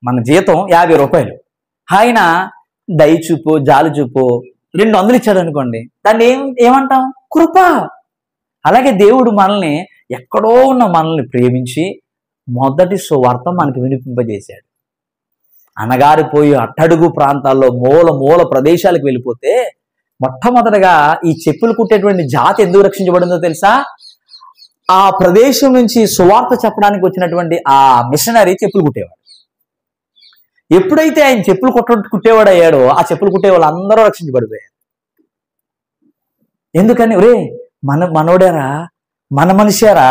మన జీతం 50 రూపాయలు, ఆయన దయ చూపు, జాలి చూపు 200 ఇచ్చాడు అనుకోండి, దాన్ని ఏమంటాం? కృప. అలాగే దేవుడు మనల్ని, ఎక్కడో ఉన్న మనల్ని ప్రేమించి మొదటి సువార్త మనకు వినిపింపజేశాడు. అనగారిపోయి అట్టడుగు ప్రాంతాల్లో మూల ప్రదేశాలకు వెళ్ళిపోతే మొట్టమొదటగా ఈ చెప్పులు కుట్టేటువంటి జాతి ఎందుకు రక్షించబడిందో తెలుసా? ఆ ప్రదేశం నుంచి సువార్త చెప్పడానికి వచ్చినటువంటి ఆ మిషనరీ చెప్పులు కుట్టేవాడు. ఎప్పుడైతే ఆయన చెప్పులు కుట్టేవాడు అయ్యాడో, ఆ చెప్పులు కుట్టే వాళ్ళు అందరూ రక్షించబడిపోయారు. ఎందుకని? ఒరే మనోడేరా, మన మనిషారా,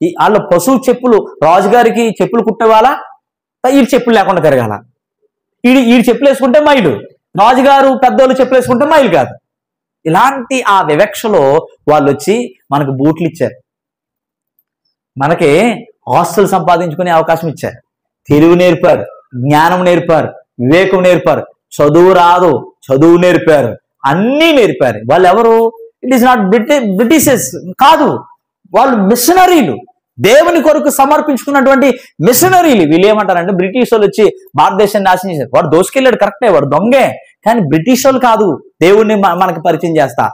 వాళ్ళ పశువు చెప్పులు, రాజుగారికి చెప్పులు కుట్టేవాళ్ళ, వీడి చెప్పులు లేకుండా తిరగాల. వీడి చెప్పులు వేసుకుంటే మైలు, రాజుగారు పెద్దోళ్ళు చెప్పులు వేసుకుంటే మైలు కాదు. ఇలాంటి ఆ వివక్షలో వాళ్ళు వచ్చి మనకు బూట్లు ఇచ్చారు, మనకి హాస్టల్ సంపాదించుకునే అవకాశం ఇచ్చారు, తెలివి నేర్పారు, జ్ఞానం నేర్పారు, వివేకం నేర్పారు, చదువు రాదు చదువు నేర్పారు, అన్నీ నేర్పారు. వాళ్ళు ఎవరు? ఇట్ ఈస్ నాట్ బ్రిటిషర్స్ కాదు, వాళ్ళు మిషనరీలు, దేవుని కొరకు సమర్పించుకున్నటువంటి మిషనరీలు. వీళ్ళు ఏమంటారంటే, బ్రిటిష్ వాళ్ళు వచ్చి భారతదేశాన్ని నాశనం చేశారు. వాడు దోసుకెళ్ళాడు, కరెక్టే, వాడు దొంగే. కానీ బ్రిటిష్ వాళ్ళు కాదు దేవుణ్ణి మనకు పరిచయం చేస్తా,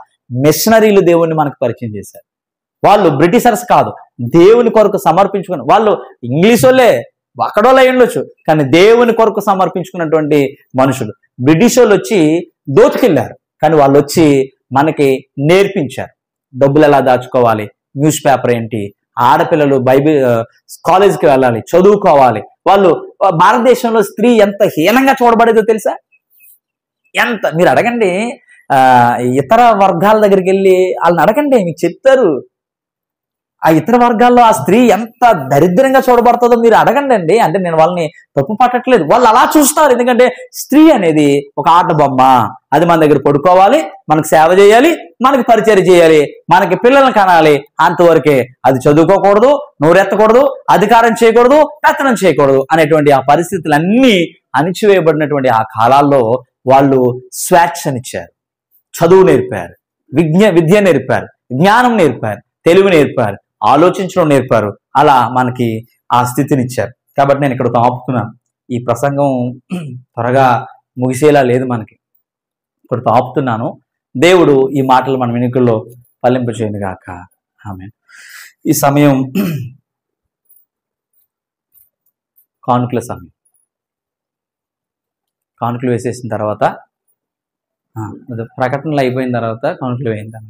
మిషనరీలు దేవుణ్ణి మనకు పరిచయం చేశారు. వాళ్ళు బ్రిటిషర్స్ కాదు, దేవుని కొరకు సమర్పించుకున్న వాళ్ళు. ఇంగ్లీష్ వాళ్ళే, అక్కడోళ్ళు అయి ఉండొచ్చు, కానీ దేవుని కొరకు సమర్పించుకున్నటువంటి మనుషులు. బ్రిటిష్ వాళ్ళు వచ్చి దోచుకెళ్ళారు, కానీ వాళ్ళు వచ్చి మనకి నేర్పించారు డబ్బులు ఎలా దాచుకోవాలి, న్యూస్ పేపర్ ఏంటి, ఆడపిల్లలు బైబిల్ కాలేజీకి వెళ్ళాలి, చదువుకోవాలి. వాళ్ళు భారతదేశంలో స్త్రీ ఎంత హీనంగా చూడబడేదో తెలుసా? ఎంత మీరు అడగండి, ఇతర వర్గాల దగ్గరికి వెళ్ళి వాళ్ళని అడగండి, మీకు చెప్తారు. ఆ ఇతర వర్గాల్లో ఆ స్త్రీ ఎంత దరిద్రంగా చూడబడుతుందో మీరు అడగండి అండి. అంటే నేను వాళ్ళని తప్పు పట్టట్లేదు, వాళ్ళు అలా చూస్తారు. ఎందుకంటే స్త్రీ అనేది ఒక ఆట బొమ్మ, అది మన దగ్గర పడుకోవాలి, మనకు సేవ చేయాలి, మనకి పరిచర్య చేయాలి, మనకి పిల్లల్ని కనాలి, అంతవరకే. అది చదువుకోకూడదు, నోరెత్తకూడదు, అధికారం చేయకూడదు, పెత్తనం చేయకూడదు అనేటువంటి ఆ పరిస్థితులన్నీ అణిచివేయబడినటువంటి ఆ కాలాల్లో వాళ్ళు స్వేచ్ఛనిచ్చారు, చదువు నేర్పారు, విద్య నేర్పారు, జ్ఞానం నేర్పారు, తెలివి నేర్పారు, ఆలోచించడం నేర్పారు. అలా మనకి ఆ స్థితినిచ్చారు. కాబట్టి నేను ఇక్కడ ఆపుతున్నాను. ఈ ప్రసంగం త్వరగా ముగిసేలా లేదు, మనకి ఇక్కడ ఆపుతున్నాను. దేవుడు ఈ మాటలు మన వెనుకల్లో ఫలింపచేయను గాక. ఆమేన్. ఈ సమయం కానుకల సమయం. కానుకలు వేసేసిన తర్వాత ప్రకటనలు అయిపోయిన తర్వాత కౌంట్లు వేయిందాం.